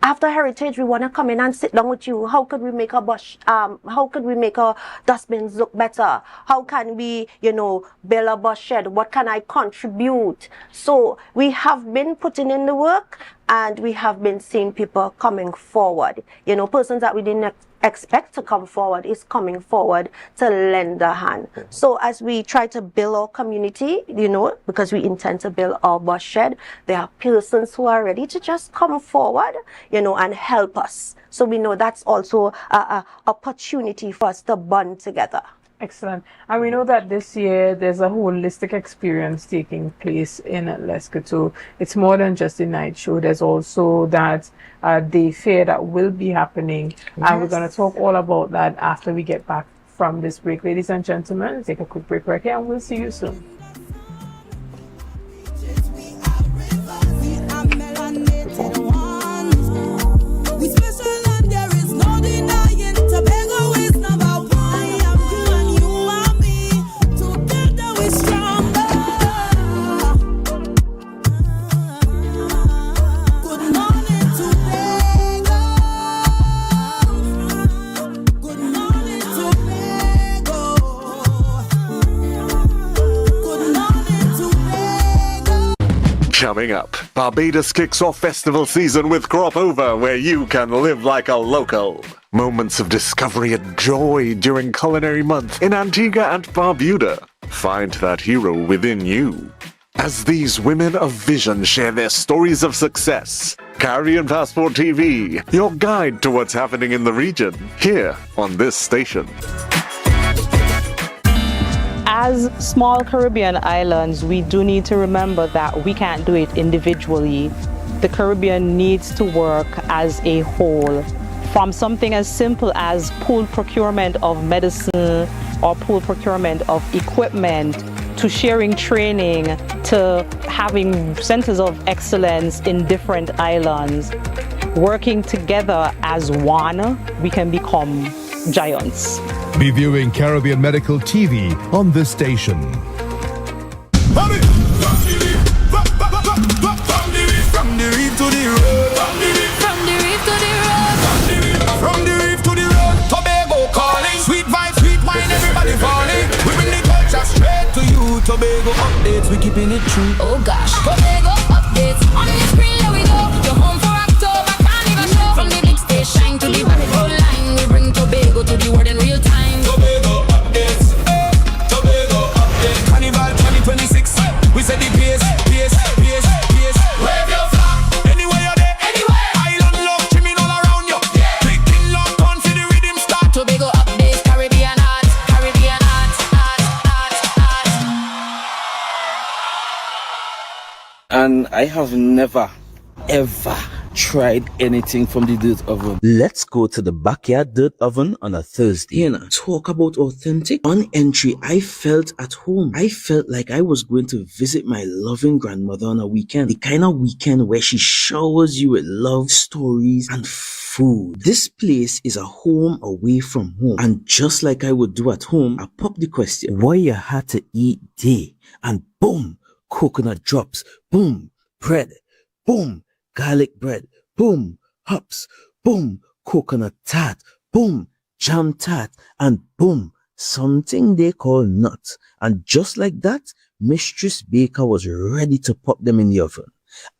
[SPEAKER 19] after Heritage, we want to come in and sit down with you. How could we make how could we make our dustbins look better? How can we, build a bus shed? What can I contribute? So we have been putting in the work and we have been seeing people coming forward. Persons that we didn't expect to come forward is coming forward to lend a hand. So as we try to build our community, because we intend to build our bus shed, there are persons who are ready to just come forward, and help us. So we know that's also an opportunity for us to bond together.
[SPEAKER 2] Excellent. And we know that this year there's a holistic experience taking place in Lescotho. It's more than just a night show. There's also that day fair that will be happening. Yes. And we're going to talk all about that after we get back from this break. Ladies and gentlemen, take a quick break right here and we'll see you soon.
[SPEAKER 6] Coming up, Barbados kicks off festival season with Crop Over, where you can live like a local. Moments of discovery and joy during Culinary Month in Antigua and Barbuda. Find that hero within you. As these women of vision share their stories of success, Caribbean Passport TV, your guide to what's happening in the region, here on this station.
[SPEAKER 8] As small Caribbean islands, we do need to remember that we can't do it individually. The Caribbean needs to work as a whole. From something as simple as pool procurement of medicine or pool procurement of equipment, to sharing training, to having centers of excellence in different islands. Working together as one, we can become giants.
[SPEAKER 9] Be viewing Caribbean Medical TV on this station.
[SPEAKER 13] From the reef to the road. From the reef to the road. From the reef to the road. Tobago calling. Sweet vibes, sweet wine, everybody falling. We bring the culture straight to you. Tobago updates, we keeping it true. Oh gosh. Tobago updates. On the screen, there we go. You're home for October, carnival show. From the big stage shine to the Barbago line. We bring Tobago to the world in real time. Tobago updates. Tobago updates. Carnival 2026. We set the pace, pace,
[SPEAKER 3] And I have never, ever tried anything from the dirt oven. Let's go to the backyard dirt oven on a Thursday and talk about authentic. On entry, I felt at home. I felt like I was going to visit my loving grandmother on a weekend. The kind of weekend where she showers you with love, stories, and food. This place is a home away from home. And just like I would do at home, I pop the question, what you had to eat day? And boom, coconut drops. Boom, bread. Boom, garlic bread. Boom, hops. Boom, coconut tart. Boom, jam tart. And boom, something they call nuts. And just like that, Mistress Baker was ready to pop them in the oven.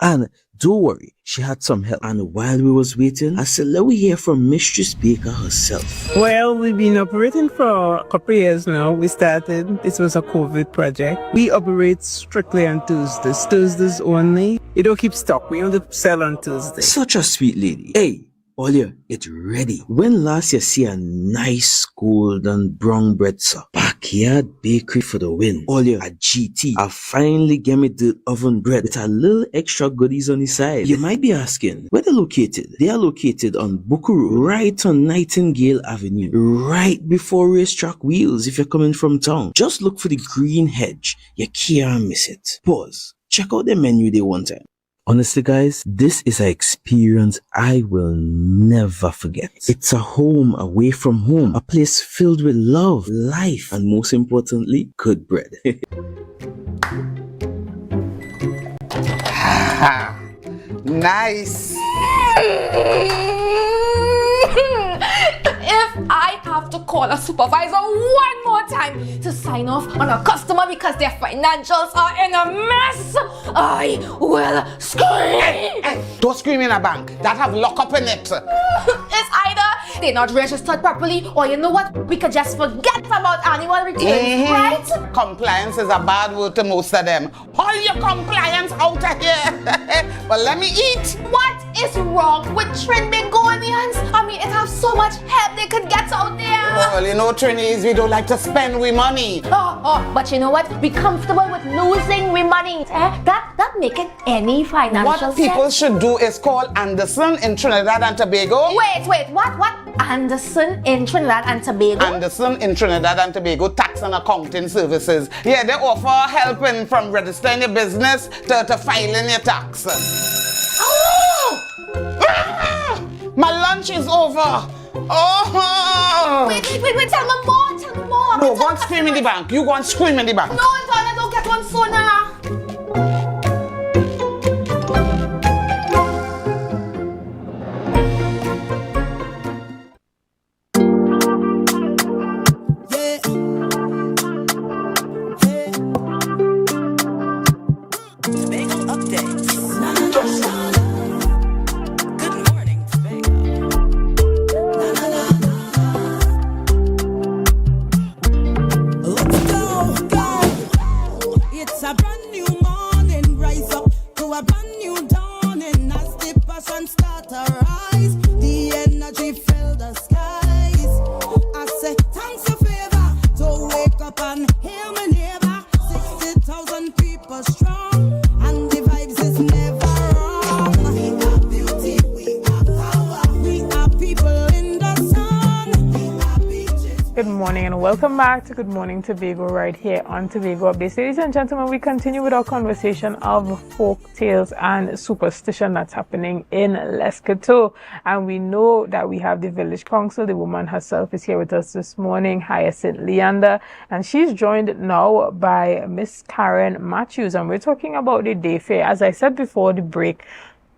[SPEAKER 3] And don't worry, she had some help. And while we was waiting, I said, let me hear from Mistress Baker herself.
[SPEAKER 10] Well, we've been operating for a couple of years now. We started, this was a COVID project. We operate strictly on Tuesdays only. You don't keep stock, we only sell on Tuesdays.
[SPEAKER 3] Such a sweet lady. Hey, Olia, it's ready. When last you see a nice golden brown bread, sir? Backyard bakery for the win. Olia, a GT. I finally get me the oven bread with a little extra goodies on the side. You might be asking, where they're located? They are located on Bukaru, right on Nightingale Avenue, right before Racetrack Wheels if you're coming from town. Just look for the green hedge. You can't miss it. Pause. Check out the menu day one time. Honestly, guys, this is an experience I will never forget. It's a home away from home, a place filled with love, life, and most importantly, good bread.
[SPEAKER 14] Nice.
[SPEAKER 25] If I have to call a supervisor one more time to sign off on a customer because their financials are in a mess, I will scream.
[SPEAKER 14] Don't scream in a bank. That have lockup in it.
[SPEAKER 25] It's either they're not registered properly, or you know what? We could just forget about annual returns, right?
[SPEAKER 14] Compliance is a bad word to most of them. Haul your compliance out of here. But let me eat.
[SPEAKER 25] What is wrong with Trinbagonians? I mean, it has so much help they could get out there.
[SPEAKER 14] Well, you know, Trinis, we don't like to spend we money.
[SPEAKER 25] But you know what? Be comfortable with losing we money. That make it any financial
[SPEAKER 14] What people should do is call Anderson in Trinidad and Tobago.
[SPEAKER 25] Wait, what? Anderson in Trinidad and Tobago?
[SPEAKER 14] Anderson in Trinidad and Tobago Tax and Accounting Services. Yeah, they offer helping from registering your business to filing your tax. My lunch is over.
[SPEAKER 25] Wait, tell me more.
[SPEAKER 14] No, go and scream in the bank. You go and scream in the bank.
[SPEAKER 25] No, Antoine, don't get one sooner.
[SPEAKER 2] Welcome back to Good Morning Tobago right here on Tobago Updates. Ladies and gentlemen, we continue with our conversation of folk tales and superstition that's happening in Lescotho. And we know that we have the village council. The woman herself is here with us this morning, Hyacinth Leander, and she's joined now by Miss Karen Matthews. And we're talking about the day fair. As I said before the break,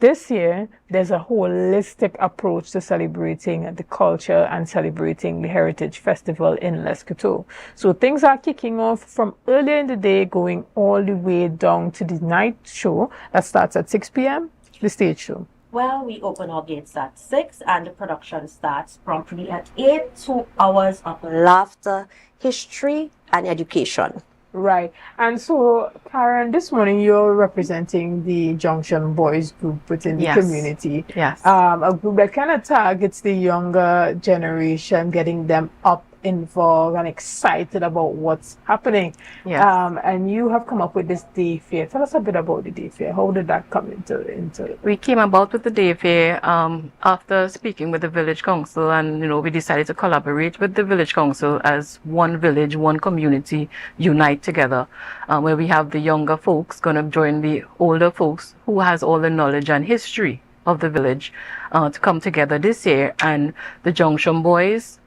[SPEAKER 2] this year, there's a holistic approach to celebrating the culture and celebrating the Heritage Festival in Lescotho. So things are kicking off from earlier in the day, going all the way down to the night show that starts at 6 p.m., the stage show.
[SPEAKER 19] Well, we open our gates at 6 and the production starts promptly at 8. 2 hours of laughter, history, and education.
[SPEAKER 2] Right. And so, Karen, this morning you're representing the Junction Boys group within the community.
[SPEAKER 8] Yes.
[SPEAKER 2] A group that kind of targets the younger generation, getting them up involved and excited about what's happening.
[SPEAKER 11] Yes.
[SPEAKER 2] And you have come up with this day fair. Tell us a bit about the day fair. How did that come into
[SPEAKER 11] We came about with the day fair after speaking with the village council, and we decided to collaborate with the village council as one village, one community, unite together, where we have the younger folks going to join the older folks who has all the knowledge and history of the village to come together this year. And the Junction Boys,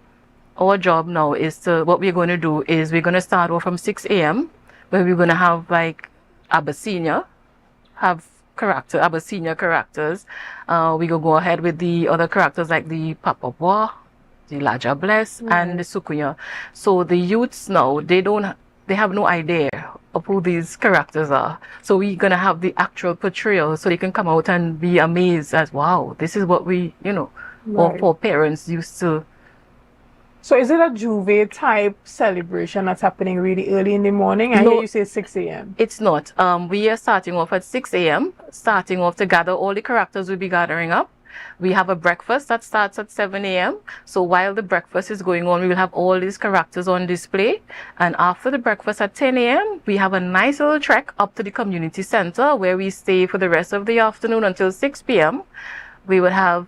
[SPEAKER 11] our job now is what we're going to do is we're going to start off from 6 a.m. where we're going to have like Abyssinia, Abyssinia characters. We will go ahead with the other characters like the Papa Bois, the Laja Bless, and the Sukuya. So the youths now, they have no idea of who these characters are. So we're going to have the actual portrayal so they can come out and be amazed as, wow, this is what we, our parents used to.
[SPEAKER 2] So is it a Juve type celebration that's happening really early in the morning? I hear you say 6 a.m.
[SPEAKER 11] It's not. We are starting off at 6 a.m. Starting off to gather all the characters will be gathering up. We have a breakfast that starts at 7 a.m. So while the breakfast is going on, we will have all these characters on display. And after the breakfast at 10 a.m., we have a nice little trek up to the community center where we stay for the rest of the afternoon until 6 p.m. We will have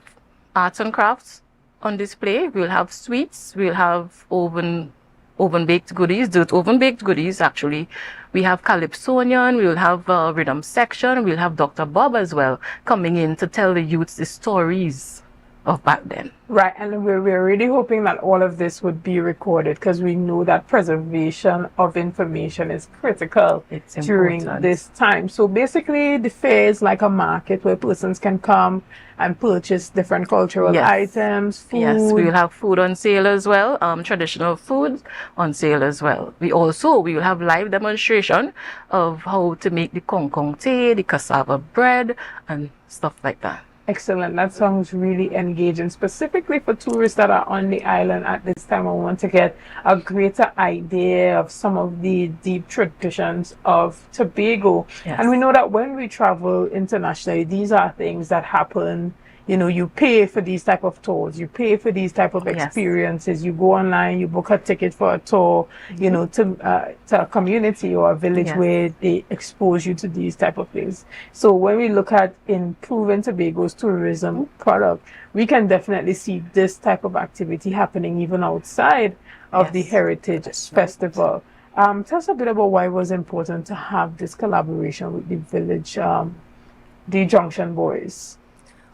[SPEAKER 11] arts and crafts on display. We'll have sweets. We'll have oven baked goodies, dirt oven baked goodies actually. We have Calypsonian. We'll have a rhythm section. We'll have Dr. Bob as well coming in to tell the youths the stories of back then.
[SPEAKER 2] Right, and we're really hoping that all of this would be recorded because we know that preservation of information is critical during this time. So basically, the fair is like a market where persons can come and purchase different cultural items, food.
[SPEAKER 11] Yes, we will have food on sale as well, traditional food on sale as well. We will have live demonstration of how to make the kong kong tea, the cassava bread, and stuff like that.
[SPEAKER 2] Excellent. That sounds really engaging, specifically for tourists that are on the island at this time. I want to get a greater idea of some of the deep traditions of Tobago.
[SPEAKER 11] Yes.
[SPEAKER 2] And we know that when we travel internationally, these are things that happen. You pay for these type of tours, you pay for these type of experiences. You go online, you book a ticket for a tour, to a community or a village where they expose you to these type of things. So when we look at improving Tobago's tourism product, we can definitely see this type of activity happening even outside of the Heritage Festival. Tell us a bit about why it was important to have this collaboration with the village, the Junction Boys.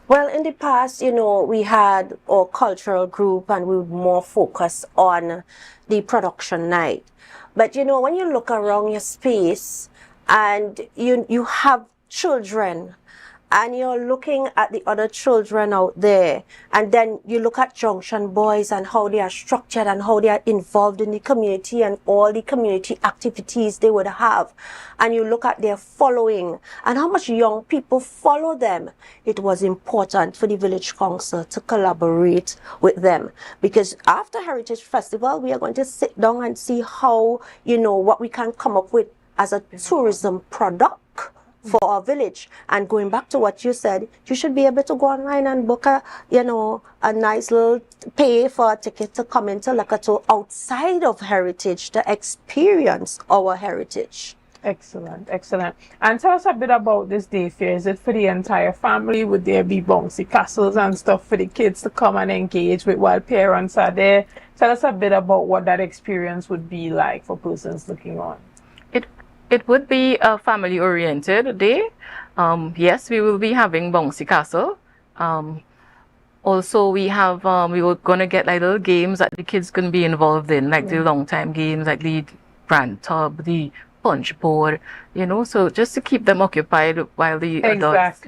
[SPEAKER 19] Well, in the past, we had our cultural group and we would more focus on the production night. But, when you look around your space and you have children and you're looking at the other children out there, and then you look at Junction Boys and how they are structured and how they are involved in the community and all the community activities they would have, and you look at their following and how much young people follow them, it was important for the village council to collaborate with them, because after Heritage Festival we are going to sit down and see how, what we can come up with as a tourism product for our village. And going back to what you said, you should be able to go online and book a nice little pay for a ticket to come into Lakato outside of Heritage to experience our heritage.
[SPEAKER 2] Excellent, excellent. And tell us a bit about this day fair. Is it for the entire family? Would there be bouncy castles and stuff for the kids to come and engage with while parents are there? Tell us a bit about what that experience would be like for persons looking on.
[SPEAKER 11] It would be a family-oriented day. Yes, we will be having bouncy castle. Also, we were gonna get like little games that the kids can be involved in, like the long time games, like the brand tub, the punch board. So just to keep them occupied while the adults.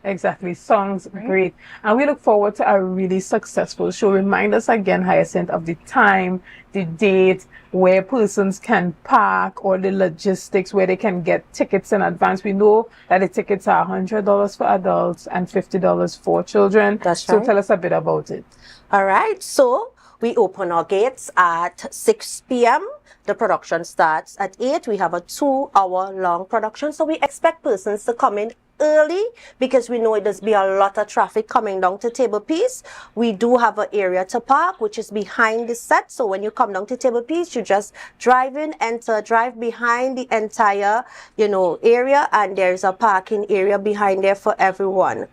[SPEAKER 2] Exactly. Sounds great. And we look forward to a really successful show. Remind us again, Hyacinth, of the time, the date, where persons can park, or the logistics where they can get tickets in advance. We know that the tickets are $100 for adults and $50 for children.
[SPEAKER 19] That's
[SPEAKER 2] right.
[SPEAKER 19] So
[SPEAKER 2] tell us a bit about it.
[SPEAKER 19] All right. So we open our gates at 6 p.m. The production starts at 8. We have a 2-hour long production. So we expect persons to come in early because we know there's be a lot of traffic coming down to Table Piece. We do have an area to park, which is behind the set. So when you come down to Table Piece, you just drive in, enter, drive behind the entire, area, and there's a parking area behind there for everyone.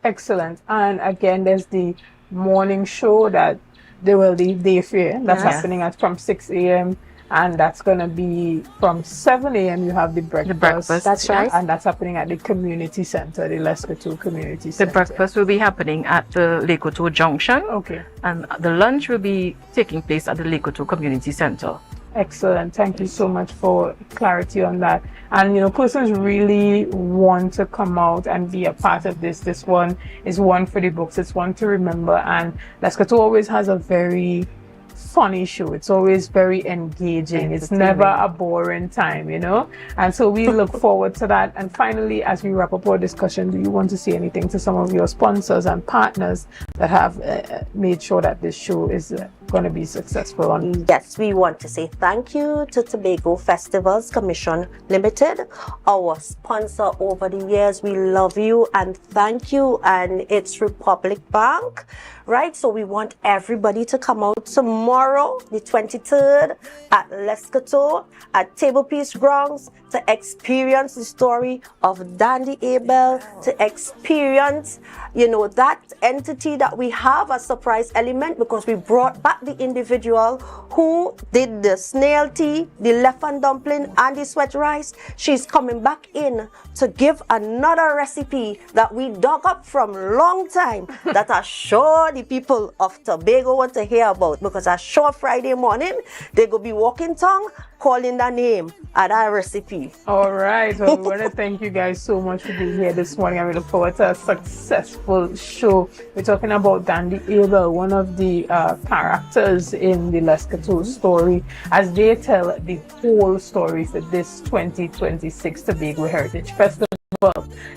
[SPEAKER 2] Excellent. And again, there's the morning show that they will leave day fair. That's happening from 6 a.m. and that's going to be from 7 a.m. You have the breakfast.
[SPEAKER 19] That's right.
[SPEAKER 2] And that's happening at the community center, the Lescotho Community Center.
[SPEAKER 11] The breakfast will be happening at the Lescotho Junction.
[SPEAKER 2] Okay.
[SPEAKER 11] And the lunch will be taking place at the Lescotho Community Center.
[SPEAKER 2] Excellent. Thank you so much for clarity on that. And persons really want to come out and be a part of this. This one is one for the books. It's one to remember. And Lescotho always has a very funny show. It's always very engaging. It's never a boring time, and so we look forward to that. And finally, as we wrap up our discussion, do you want to say anything to some of your sponsors and partners that have made sure that this show is going to be successful?
[SPEAKER 19] Yes, we want to say thank you to Tobago Festivals Commission Limited, our sponsor over the years. We love you and thank you, and it's Republic Bank, right? So we want everybody to come out tomorrow, the 23rd, at Lescotho, at Table Piece Grounds, to experience the story of Dandy Abel, to experience, that entity that we have a surprise element, because we brought back the individual who did the snail tea, the left-hand dumpling, and the sweat rice. She's coming back in to give another recipe that we dug up from long time that I'm sure the people of Tobago want to hear about, because I'm sure Friday morning they go be walking tongue calling the name of that recipe.
[SPEAKER 2] All right. Well, we want to thank you guys so much for being here this morning, and we look forward to a successful show. We're talking about Dandy Abel, one of the characters in the Lescotho story, as they tell the whole story for this 2026 Tobago Heritage Festival.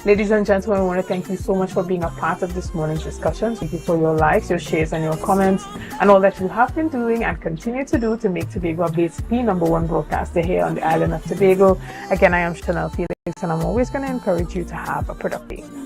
[SPEAKER 2] Ladies and gentlemen, we want to thank you so much for being a part of this morning's discussion. Thank you for your likes, your shares, and your comments, and all that you have been doing and continue to do to make Tobago Updates the #1 broadcaster here on the island of Tobago. Again, I am Chanel Felix, and I'm always going to encourage you to have a productive day.